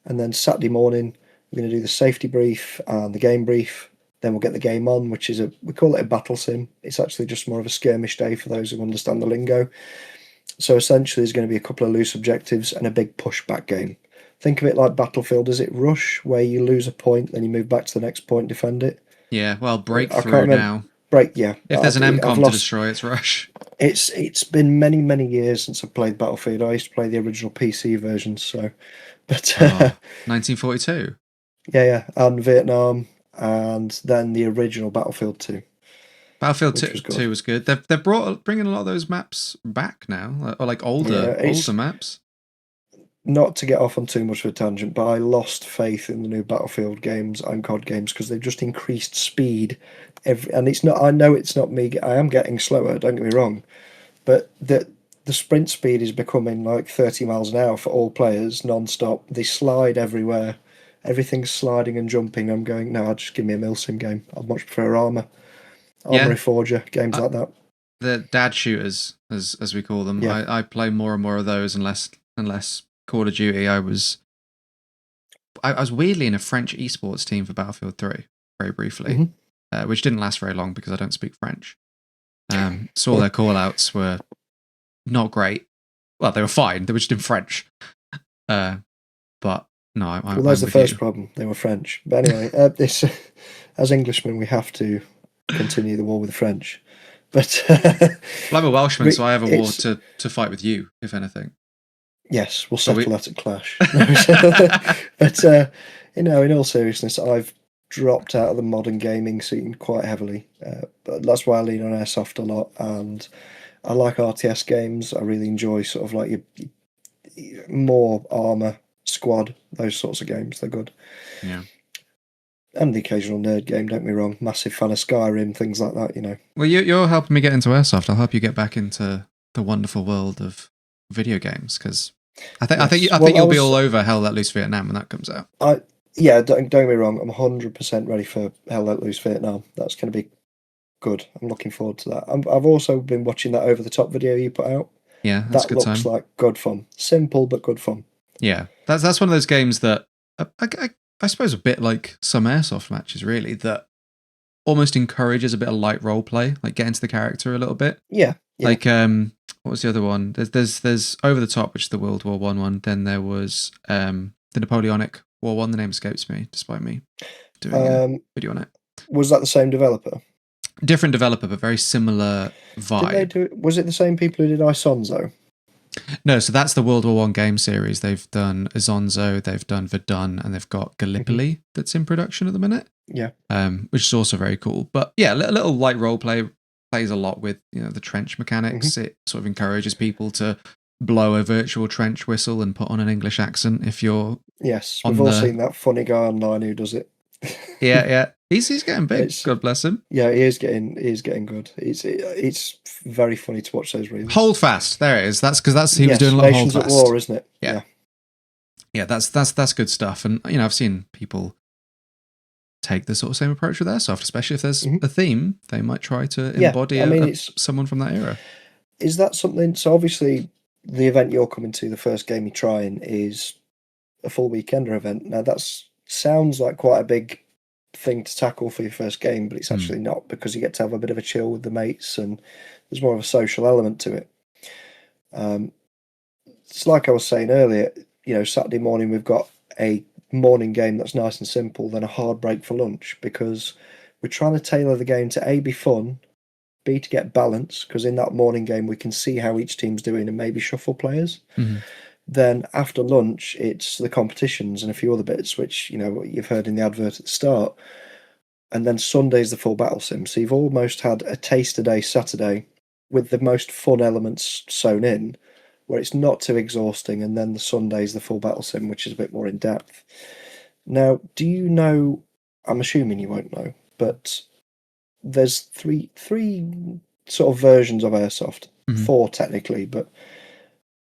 And then Saturday morning, we're going to do the safety brief and the game brief. Then we'll get the game on, which is we call it a battle sim. It's actually just more of a skirmish day for those who understand the lingo. So essentially there's going to be a couple of loose objectives and a big pushback game. Think of it like Battlefield. Is it Rush, where you lose a point, then you move back to the next point, defend it? Yeah, well, Breakthrough now. Yeah. If there's an MCOM to destroy, it's Rush. It's been many, many years since I've played Battlefield. I used to play the original PC version, so... But 1942? Yeah, and Vietnam, and then the original Battlefield 2. Battlefield 2 was good. They're bringing a lot of those maps back now, or like older maps. Not to get off on too much of a tangent, but I lost faith in the new Battlefield games and COD games because they've just increased speed. And it's not. I know it's not me. I am getting slower. Don't get me wrong, but the sprint speed is becoming like 30 miles an hour for all players, non-stop. They slide everywhere. Everything's sliding and jumping. I'm going, no, just give me a milsim game. I'd much prefer Armour Reforger, games like that. the dad shooters, as we call them. Yeah. I play more and more of those, unless Call of Duty. I was weirdly in a French esports team for Battlefield 3 very briefly, which didn't last very long because I don't speak French. So all their callouts were not great. Well, they were fine. They were just in French. But no, well, that's the first problem. They were French. But anyway, as Englishmen, we have to continue the war with the French. But well, I'm a Welshman, so I have a war to fight with you, if anything. Yes, we'll settle that at Clash. But in all seriousness, I've dropped out of the modern gaming scene quite heavily. But that's why I lean on airsoft a lot, and I like RTS games. I really enjoy sort of like your more armor squad, those sorts of games. They're good. Yeah. And the occasional nerd game, don't get me wrong. Massive fan of Skyrim, things like that, Well, you're helping me get into airsoft. I'll help you get back into the wonderful world of video games, because I think you'll be all over Hell Let Loose Vietnam when that comes out. Don't get me wrong. I'm 100% ready for Hell Let Loose Vietnam. That's going to be good. I'm looking forward to that. I've also been watching that over the top video you put out. Yeah, that's that looks like good fun. Simple but good fun. Yeah, that's one of those games that I suppose a bit like some airsoft matches, really, that almost encourages a bit of light role play, like get into the character a little bit. Yeah. Like what was the other one? There's Over the Top, which is the World War one. Then there was the Napoleonic War one. The name escapes me, despite me doing a video on it. Was that the same developer? Different developer, but very similar vibe. Did they was it the same people who did Isonzo? No, so that's the World War One game series. They've done Isonzo, they've done Verdun, and they've got Gallipoli that's in production at the minute. Yeah. Which is also very cool. But yeah, a little light role play plays a lot with the trench mechanics. It sort of encourages people to blow a virtual trench whistle and put on an English accent if you're. Yes, we've all seen that funny guy online who does it. Yeah. He's getting big. God bless him. Yeah, he is getting good. It's very funny to watch those reels. Hold fast. There it is. That's because he was doing a lot of hold fast. Nations at War, isn't it? Yeah. That's good stuff. And I've seen people take the sort of same approach with airsoft, especially if there's a theme they might try to embody someone from that era. Is that something? So obviously, the event you're coming to, the first game you're trying, is a full weekender event. Now that sounds like quite a big thing to tackle for your first game, but it's actually not, because you get to have a bit of a chill with the mates and there's more of a social element to it. It's like I was saying earlier, Saturday morning we've got a morning game that's nice and simple, then a hard break for lunch, because we're trying to tailor the game to A, be fun, B, to get balance, because in that morning game we can see how each team's doing and maybe shuffle players. Then after lunch, it's the competitions and a few other bits, which, you've heard in the advert at the start. And then Sunday's the full battle sim. So you've almost had a taster day Saturday with the most fun elements sewn in, where it's not too exhausting. And then the Sunday's the full battle sim, which is a bit more in depth. Now, do you know, I'm assuming you won't know, but there's three sort of versions of airsoft. 4 technically, but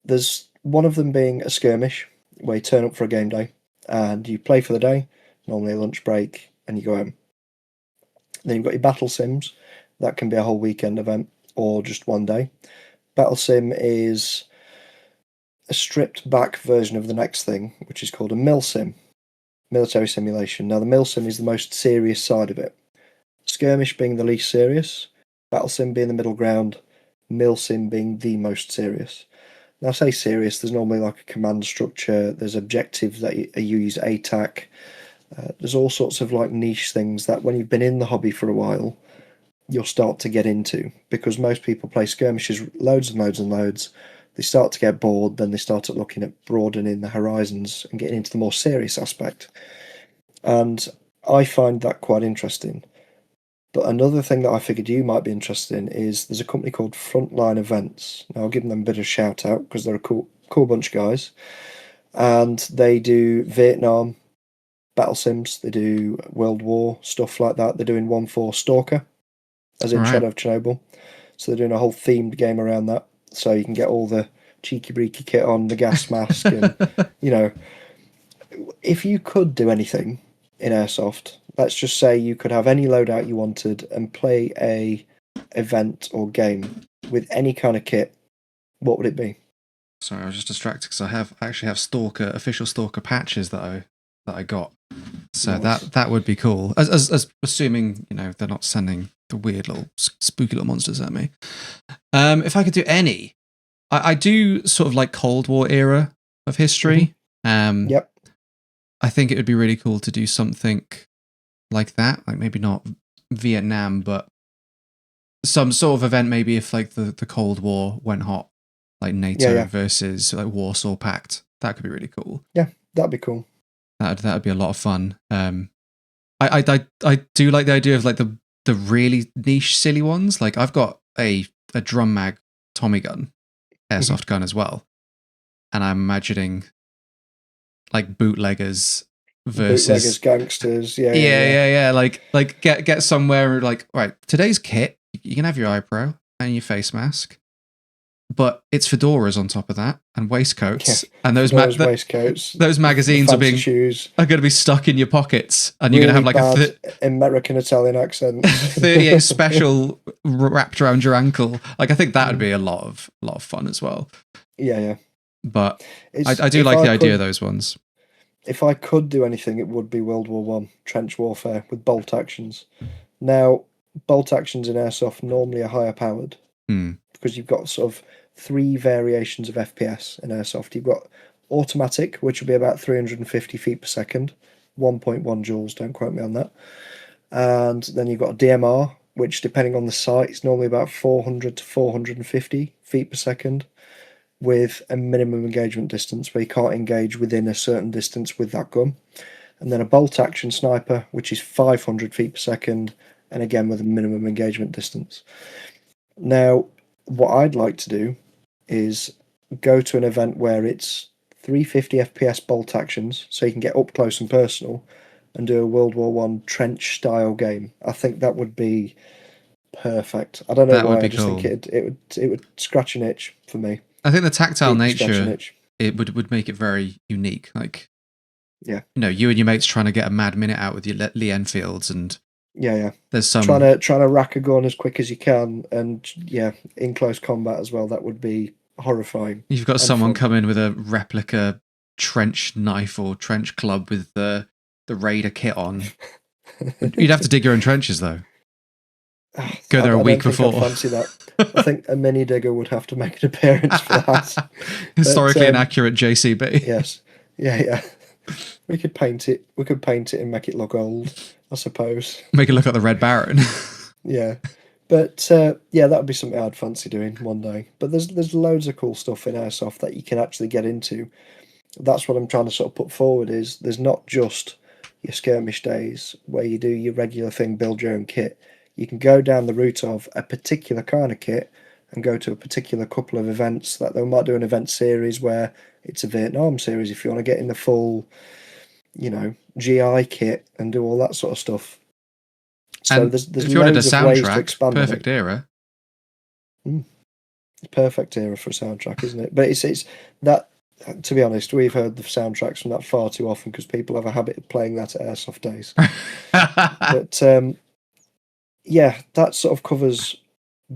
there's one of them being a skirmish, where you turn up for a game day and you play for the day, normally a lunch break, and you go home. Then you've got your battle sims. That can be a whole weekend event or just one day. Battle sim is a stripped back version of the next thing, which is called a mil sim, military simulation. Now the mil sim is the most serious side of it. Skirmish being the least serious, battle sim being the middle ground, mil sim being the most serious. Now, I say serious, there's normally like a command structure, there's objectives that you use ATAC, there's all sorts of like niche things that when you've been in the hobby for a while, you'll start to get into, because most people play skirmishes loads and loads and loads, they start to get bored, then they start looking at broadening the horizons and getting into the more serious aspect. And I find that quite interesting. But another thing that I figured you might be interested in is there's a company called Frontline Events. Now, I'll give them a bit of a shout out because they're a cool bunch of guys. And they do Vietnam battle sims, they do World War, stuff like that. They're doing 1-4 Stalker, as in Shadow of Chernobyl. So they're doing a whole themed game around that. So you can get all the cheeky-breeky kit on, the gas mask, and, if you could do anything in airsoft, let's just say you could have any loadout you wanted and play a event or game with any kind of kit, what would it be? Sorry, I was just distracted because I actually have official Stalker patches that I got. So Nice. that would be cool. As assuming they're not sending the weird little spooky little monsters at me. If I could do any, I do sort of like Cold War era of history. Yep. I think it would be really cool to do something like that. Like maybe not Vietnam, but some sort of event. Maybe if like the Cold War went hot, like NATO versus like Warsaw Pact. That could be really cool. Yeah, that'd be cool. That'd be a lot of fun. I do like the idea of like the really niche silly ones. Like I've got a drum mag Tommy gun, airsoft gun as well, and I'm imagining like bootleggers versus gangsters. Yeah. Like get somewhere like, right, today's kit, you can have your eye pro and your face mask, but it's fedoras on top of that and waistcoats, and those waistcoats, those magazines are going to be stuck in your pockets, and you're going to have like a American Italian accent, 38 special wrapped around your ankle. Like I think that would be a lot of fun as well. Yeah. But I do like the idea of those ones. If I could do anything, it would be World War One trench warfare with bolt actions. Now, bolt actions in airsoft normally are higher powered because you've got sort of 3 variations of FPS in airsoft. You've got automatic, which will be about 350 feet per second, 1.1 joules, don't quote me on that. And then you've got DMR, which depending on the site is normally about 400 to 450 feet per second, with a minimum engagement distance where you can't engage within a certain distance with that gun. And then a bolt action sniper, which is 500 feet per second, and again with a minimum engagement distance. Now, what I'd like to do is go to an event where it's 350 FPS bolt actions, so you can get up close and personal, and do a World War One trench style game. I think that would be perfect. I don't know why. I just think it would scratch an itch for me. I think the tactile nature it would make it very unique. Like, you and your mates trying to get a mad minute out with your Lee Enfields, and there's some trying to rack a gun as quick as you can, and in close combat as well. That would be horrifying. You've got someone come in with a replica trench knife or trench club with the Raider kit on. You'd have to dig your own trenches though. Go there a week before. I fancy that. I think a mini digger would have to make an appearance for that. Historically inaccurate JCB. Yes. Yeah. We could paint it. We could paint it and make it look old, I suppose. Make it look like the Red Baron. Yeah. But that would be something I'd fancy doing one day. But there's loads of cool stuff in airsoft that you can actually get into. That's what I'm trying to sort of put forward is there's not just your skirmish days where you do your regular thing, build your own kit. You can go down the route of a particular kind of kit and go to a particular couple of events. That they might do an event series where it's a Vietnam series if you want to get in the full, GI kit and do all that sort of stuff. So and there's if you wanted a soundtrack, expand perfect era. Perfect era for a soundtrack, isn't it? But it's that. To be honest, we've heard the soundtracks from that far too often because people have a habit of playing that at airsoft days. But that sort of covers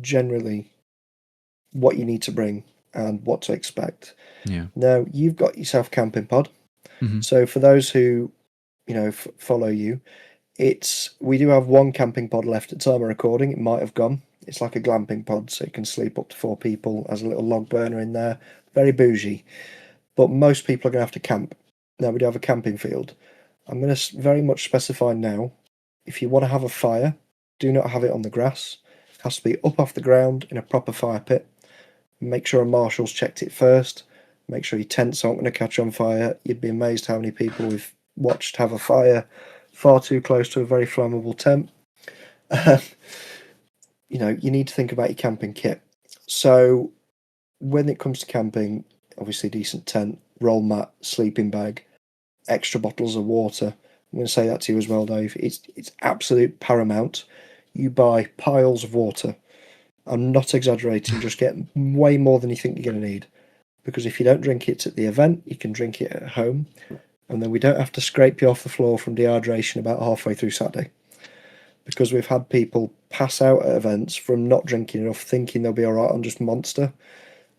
generally what you need to bring and what to expect. Yeah. Now, you've got yourself a camping pod. So for those who, follow you, we do have one camping pod left at time of recording. It might have gone. It's like a glamping pod, so you can sleep up to 4 people. Has a little log burner in there. Very bougie. But most people are going to have to camp. Now, we do have a camping field. I'm going to very much specify now, if you want to have a fire, do not have it on the grass. It has to be up off the ground in a proper fire pit. Make sure a marshal's checked it first. Make sure your tents aren't going to catch on fire. You'd be amazed how many people we've watched have a fire far too close to a very flammable tent. You need to think about your camping kit. So when it comes to camping, obviously decent tent, roll mat, sleeping bag, extra bottles of water. I'm going to say that to you as well, Dave. It's absolute paramount. You buy piles of water. I'm not exaggerating. Just get way more than you think you're going to need. Because if you don't drink it at the event, you can drink it at home. And then we don't have to scrape you off the floor from dehydration about halfway through Saturday. because we've had people pass out at events from not drinking enough, thinking they'll be all right on just Monster,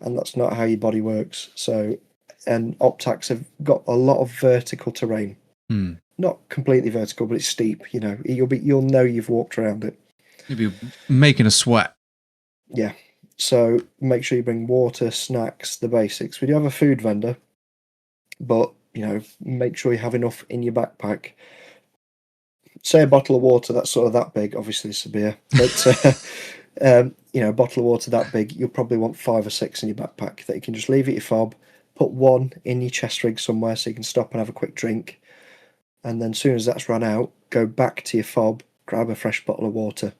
and that's not how your body works. So, and Optacs have got a lot of vertical terrain. Not completely vertical, but it's steep. You know, you'll know you've walked around it. You'll be making a sweat. Yeah. So make sure you bring water, snacks, the basics. We do have a food vendor, but you know, make sure you have enough in your backpack. Say a bottle of water that's sort of that big. Obviously, it's a beer, but you know, a bottle of water that big, you'll probably want 5 or 6 in your backpack that you can just leave at your fob. Put one in your chest rig somewhere so you can stop and have a quick drink, and then as soon as that's run out, go back to your fob, grab a fresh bottle of water.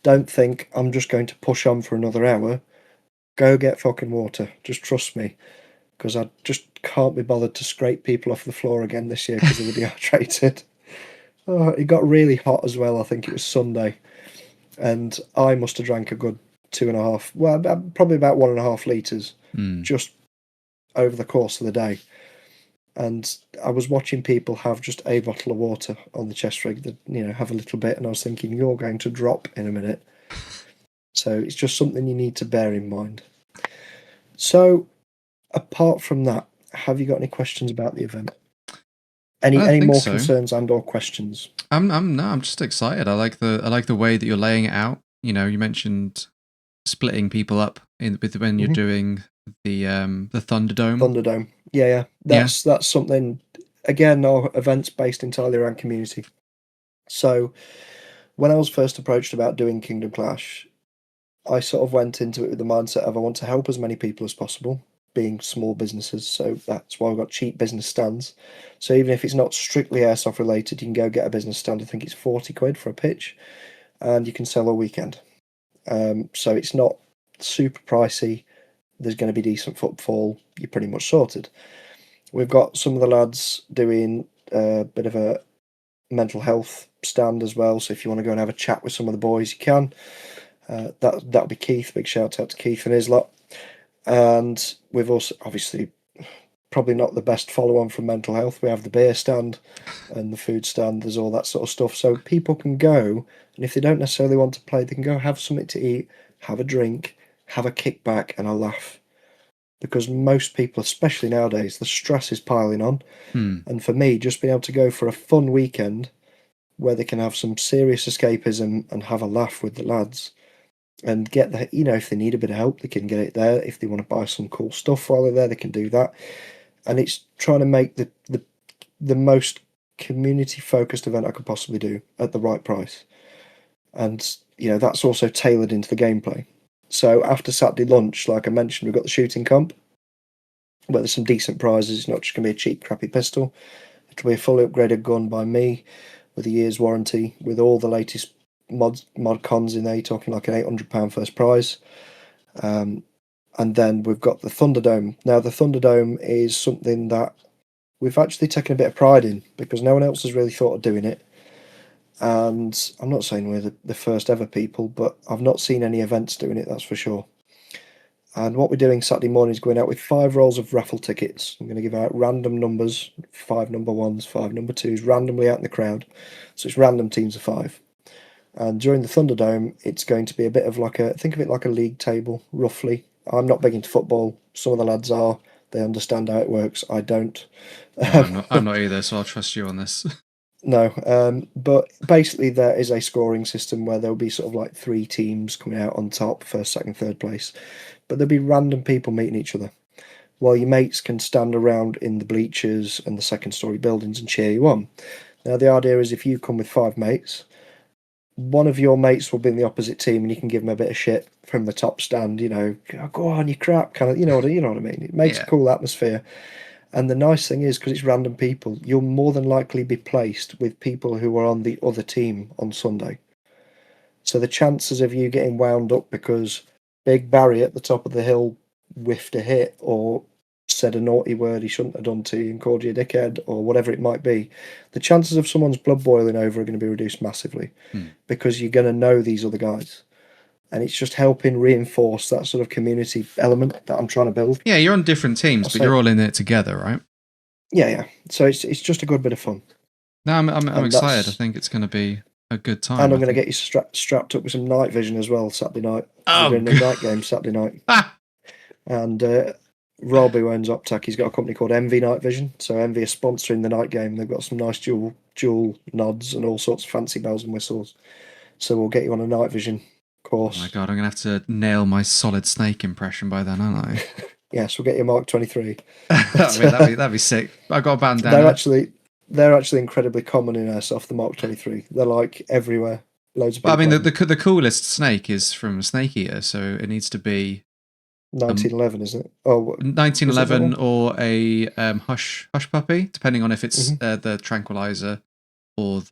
Don't think I'm just going to push on for another hour. Go get fucking water. Just trust me, because I just can't be bothered to scrape people off the floor again this year because they were dehydrated. Oh, it got really hot as well. I think it was Sunday, and I must have drank a good 2.5, well, probably about 1.5 litres just over the course of the day. And I was watching people have just a bottle of water on the chest rig, that, you know, have a little bit, and I was thinking, you're going to drop in a minute. So it's just something you need to bear in mind. So, apart from that, have you got any questions about the event? Any more concerns and or questions? I'm just excited. I like the way that you're laying it out. You know, you mentioned splitting people up when you're doing the Thunderdome. Thunderdome. Yeah. That's something. Again, our event's based entirely around community. So when I was first approached about doing Kingdom Clash, I sort of went into it with the mindset of I want to help as many people as possible, being small businesses. So that's why we've got cheap business stands. So even if it's not strictly airsoft related, you can go get a business stand. I think it's 40 quid for a pitch, and you can sell all weekend. So it's not super pricey. There's going to be decent footfall. You're pretty much sorted. We've got some of the lads doing a bit of a mental health stand as well. So if you want to go and have a chat with some of the boys, you can. That'll be Keith. Big shout out to Keith and his lot. And we've also, obviously, probably not the best follow on from mental health. We have the beer stand and the food stand. There's all that sort of stuff. So people can go, and if they don't necessarily want to play, they can go have something to eat, have a drink, have a kickback, and a laugh. Because most people, especially nowadays, the stress is piling on. And for me, just being able to go for a fun weekend where they can have some serious escapism and have a laugh with the lads and get the, you know, if they need a bit of help, they can get it there. If they want to buy some cool stuff while they're there, they can do that. And it's trying to make the most community focused event I could possibly do at the right price. And, you know, that's also tailored into the gameplay. So after Saturday lunch, like I mentioned, we've got the shooting comp, where there's some decent prizes. It's not just going to be a cheap, crappy pistol. It'll be a fully upgraded gun by me with a year's warranty, with all the latest mod cons in there. You're talking like an £800 first prize. And then we've got the Thunderdome. Now, the Thunderdome is something that we've actually taken a bit of pride in, because no one else has really thought of doing it. And I'm not saying we're the first ever people, but I've not seen any events doing it, that's for sure. And what we're doing Saturday morning is going out with 5 rolls of raffle tickets. I'm going to give out random numbers, 5 number 1s, 5 number 2s, randomly out in the crowd. So it's random teams of 5. And during the Thunderdome, it's going to be a bit of like think of it like a league table, roughly. I'm not big into football. Some of the lads are. They understand how it works. I don't. No, I'm not either, so I'll trust you on this. No, but basically there is a scoring system where there'll be sort of like 3 teams coming out on top, first, second, third place. But there'll be random people meeting each other, while your mates can stand around in the bleachers and the second story buildings and cheer you on. Now the idea is if you come with 5 mates, one of your mates will be in the opposite team, and you can give them a bit of shit from the top stand. You know, oh, go on, you crap, kind of. You know what I mean? It makes a cool atmosphere. And the nice thing is, because it's random people, you'll more than likely be placed with people who are on the other team on Sunday. So the chances of you getting wound up because Big Barry at the top of the hill whiffed a hit or said a naughty word he shouldn't have done to you and called you a dickhead or whatever it might be, the chances of someone's blood boiling over are going to be reduced massively, because you're going to know these other guys. And it's just helping reinforce that sort of community element that I'm trying to build. Yeah, you're on different teams, but you're all in it together, right? Yeah. So it's just a good bit of fun. No, I'm excited. I think it's going to be a good time. And I'm going to get you strapped up with some night vision as well Saturday night. We're Oh, doing a night game Saturday night. And Rob, who owns Optac, he's got a company called Envy Night Vision. So Envy is sponsoring the night game. They've got some nice dual nods and all sorts of fancy bells and whistles. So we'll get you on a night vision course. Oh my god, I'm going to have to nail my Solid Snake impression by then, aren't I? Yes, we'll get you Mark 23. I mean, that'd be sick. I got a bandana. They're actually incredibly common in airsoft. The Mark 23. They're like everywhere. Loads of people. I mean, the coolest snake is from Snake Eater, so it needs to be 1911, isn't it? Oh, 1911 or a hush puppy, depending on if it's the tranquilizer or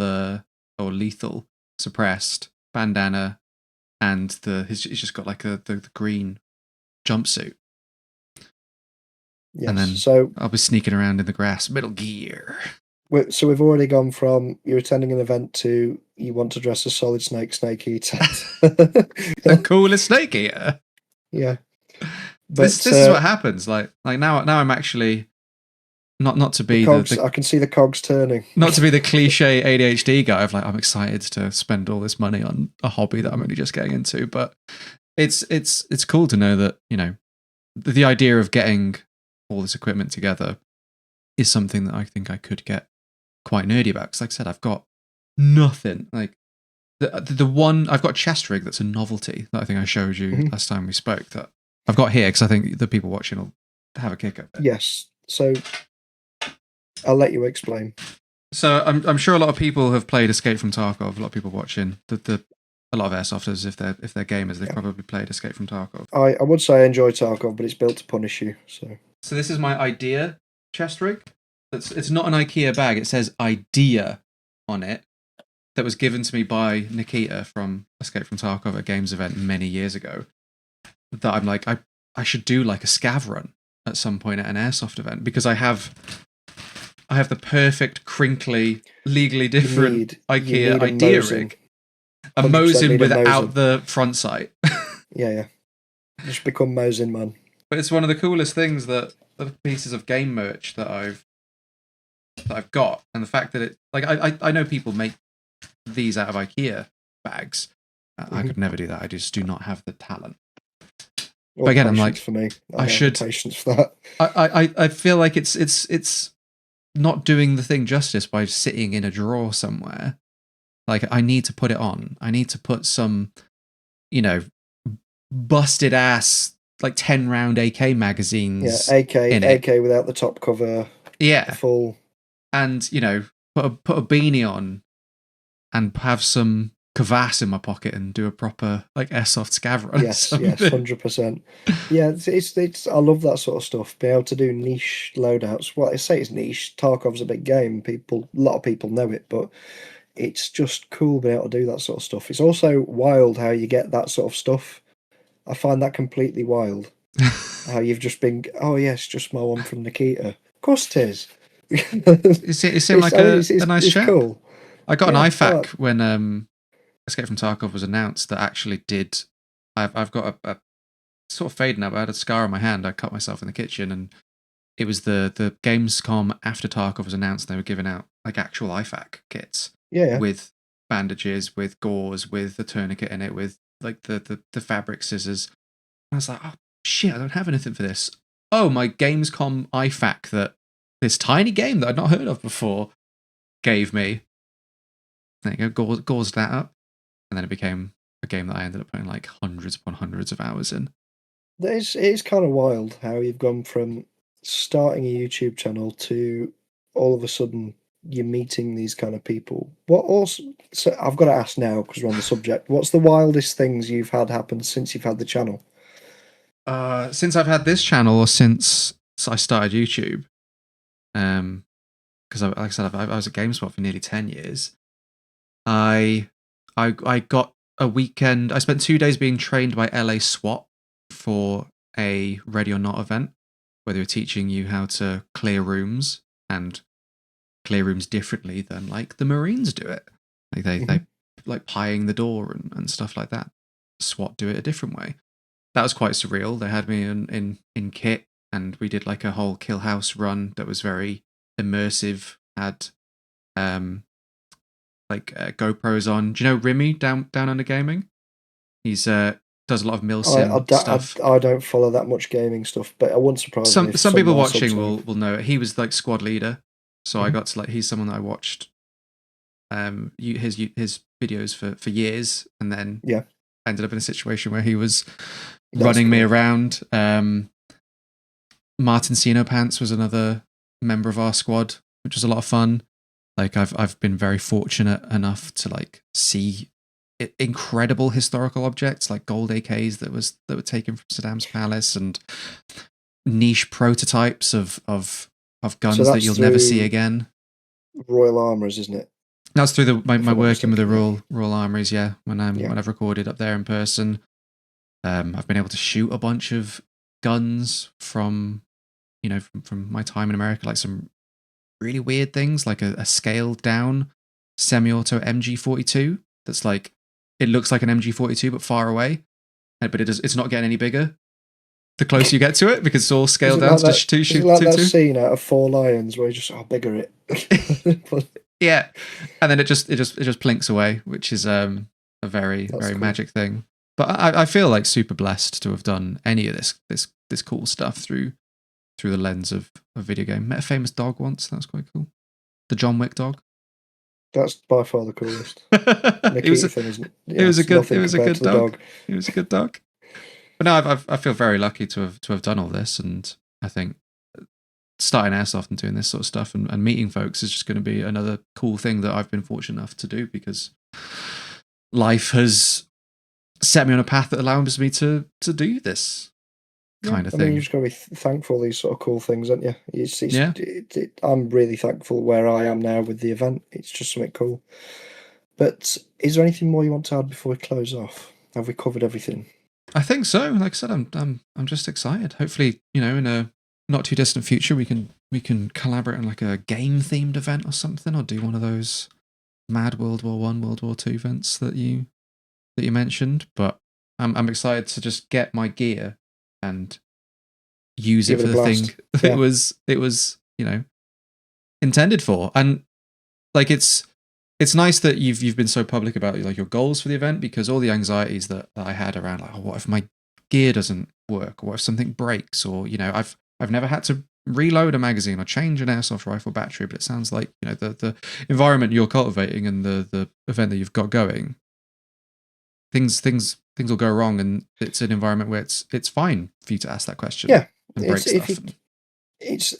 lethal suppressed bandana, and he's just got like the green jumpsuit. Yes, and then so I'll be sneaking around in the grass, Metal Gear. So we've already gone from you're attending an event to you want to dress as Solid Snake Eater. The coolest Snake Eater. Yeah. But this is what happens. Like now I'm actually not to be I can see the cogs turning. Not to be the cliche ADHD guy of like I'm excited to spend all this money on a hobby that I'm only just getting into, but it's cool to know that, you know, the idea of getting all this equipment together is something that I think I could get quite nerdy about. Because like I said, I've got nothing. Like the one I've got a chest rig that's a novelty that I think I showed you last time we spoke, that I've got here because I think the people watching will have a kick at it. Yes. So I'll let you explain. So I'm sure a lot of people have played Escape from Tarkov. A lot of people watching a lot of airsofters, if they're gamers, they've probably played Escape from Tarkov. I would say I enjoy Tarkov, but it's built to punish you. So this is my idea chest rig. It's not an IKEA bag. It says idea on it. That was given to me by Nikita from Escape from Tarkov at a games event many years ago. That I'm like, I should do like a scav run at some point at an airsoft event, because I have the perfect crinkly, legally different IKEA idea rig. A Mosin without the front sight. Yeah. Just become Mosin man. But it's one of the coolest things that the pieces of game merch that I've got, and the fact that it, like, I know people make these out of IKEA bags. I could never do that. I just do not have the talent. But again, I'm like, for me, I should patience for that. I feel like it's not doing the thing justice by sitting in a drawer somewhere. Like, I need to put it on. I need to put some, you know, busted ass like 10 round AK magazines. Yeah, AK without the top cover. Yeah, full. And, you know, put a beanie on and have some kvass in my pocket and do a proper like airsoft scav run. Yes, 100%. Yeah, it's I love that sort of stuff. Be able to do niche loadouts. Well, I say it's niche. Tarkov's a big game. A lot of people know it, but it's just cool being able to do that sort of stuff. It's also wild how you get that sort of stuff. I find that completely wild. How you've just been, oh yes, just my one from Nikita. Of course it is. It seemed like a nice chap. Cool. I got an IFAC when Escape from Tarkov was announced that actually did. I've got a sort of fading now, but I had a scar on my hand. I cut myself in the kitchen, and it was the Gamescom after Tarkov was announced. They were giving out like actual IFAC kits, with bandages, with gauze, with the tourniquet in it, with like the fabric scissors. And I was like, oh shit, I don't have anything for this. Oh, my Gamescom IFAC that this tiny game that I'd not heard of before gave me. There you go, gauzed that up. And then it became a game that I ended up putting like hundreds upon hundreds of hours in. It is kind of wild how you've gone from starting a YouTube channel to all of a sudden you're meeting these kind of people. So I've got to ask now, because we're on the subject, what's the wildest things you've had happen since you've had the channel? Since I've had this channel, or since I started YouTube, because like I said, I was at GameSpot for nearly 10 years. I got a weekend. I spent 2 days being trained by LA SWAT for a Ready or Not event, where they were teaching you how to clear rooms, and clear rooms differently than like the Marines do it. Like they like pieing the door and stuff like that. SWAT do it a different way. That was quite surreal. They had me in kit, and we did like a whole kill house run that was very immersive. Had like GoPros on. Do you know Remy down under gaming? He's does a lot of milsim stuff. I don't follow that much gaming stuff, but I wouldn't surprise me if Some people nice watching will know it. He was like squad leader, so I got to like, he's someone that I watched his videos for years, and then ended up in a situation where he was running me around. Martin Sino Pants was another member of our squad, which was a lot of fun. Like I've been very fortunate enough to like see incredible historical objects like gold AKs that were taken from Saddam's palace, and niche prototypes of guns that you'll never see again. Royal Armouries, isn't it? That's through my working with the Royal Armouries, when I've recorded up there in person. I've been able to shoot a bunch of guns from my time in America, like some really weird things, like a scaled down semi-auto MG42 that's like, it looks like an MG42 but far away, but it's not getting any bigger the closer you get to it, because it's all scaled down to 2 shoot. Like that scene out of Four Lions where you just bigger it. Yeah, and then it just plinks away, which is a very cool magic thing. But I feel like super blessed to have done any of this cool stuff through the lens of a video game. Met a famous dog once. That was quite cool. The John Wick dog. That's by far the coolest. It was a good dog. It was a good dog. But no, I feel very lucky to have done all this, and I think starting airsoft and doing this sort of stuff and meeting folks is just going to be another cool thing that I've been fortunate enough to do, because life has set me on a path that allows me to do this kind of thing. I mean, you just got to be thankful for these sort of cool things, aren't you? I'm really thankful where I am now with the event. It's just something cool. But is there anything more you want to add before we close off? Have we covered everything? I think so. Like I said, I'm just excited. Hopefully, in a not too distant future, we can collaborate on like a game themed event or something, or do one of those mad World War I, World War II events that you mentioned. But I'm excited to just get my gear and use it for the thing that it was intended for. And like it's nice that you've been so public about like your goals for the event, because all the anxieties that I had around like, what if my gear doesn't work, or what if something breaks, or I've never had to reload a magazine or change an airsoft rifle battery, but it sounds like the environment you're cultivating and the event that you've got going, things will go wrong, and it's an environment where it's fine for you to ask that question. Yeah, and break stuff.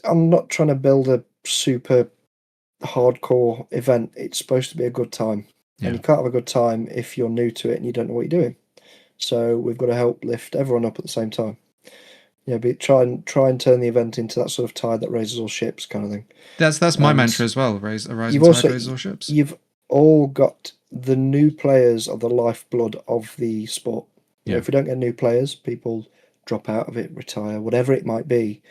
I'm not trying to build a super hardcore event. It's supposed to be a good time, and you can't have a good time if you're new to it and you don't know what you're doing. So we've got to help lift everyone up at the same time. Try and turn the event into that sort of tide that raises all ships, kind of thing. That's my mantra as well. A rising tide raises all ships. You've all got the new players are the lifeblood of the sport. If we don't get new players, people drop out of it, retire, whatever it might be,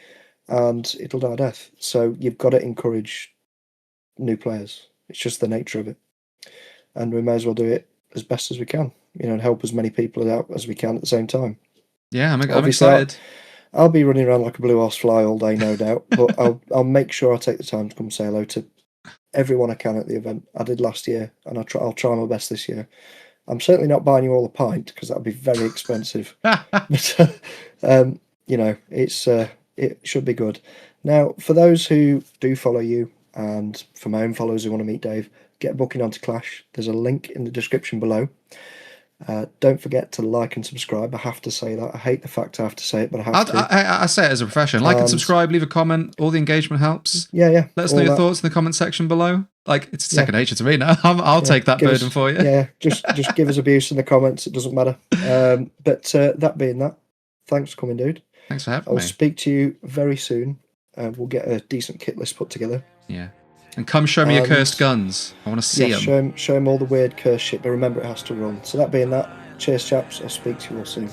and it'll die a death. So you've got to encourage new players. It's just the nature of it, and we may as well do it as best as we can, and help as many people out as we can at the same time. Yeah, I'm excited. I'll be running around like a blue horse fly all day, no doubt, but I'll make sure I take the time to come say hello to everyone I can at the event. I did last year, and I'll try my best this year. I'm certainly not buying you all a pint, because that would be very expensive. But it should be good. Now, for those who do follow you, and for my own followers who want to meet Dave, get booking onto Clash. There's a link in the description below. Don't forget to like and subscribe. I have to say that. I hate the fact I have to say it, but I have to. I say it as a profession. Like and subscribe, leave a comment. All the engagement helps. Yeah. Let us know your thoughts in the comment section below. Like, it's second nature to me now. I'll take that burden for you. Yeah, just give us abuse in the comments. It doesn't matter. But that being that, thanks for coming, dude. Thanks for having me. I'll speak to you very soon. We'll get a decent kit list put together. Yeah. And come show me your cursed guns. I want to see them. Show them all the weird cursed shit, but remember it has to run. So that being that, cheers chaps, I'll speak to you all soon.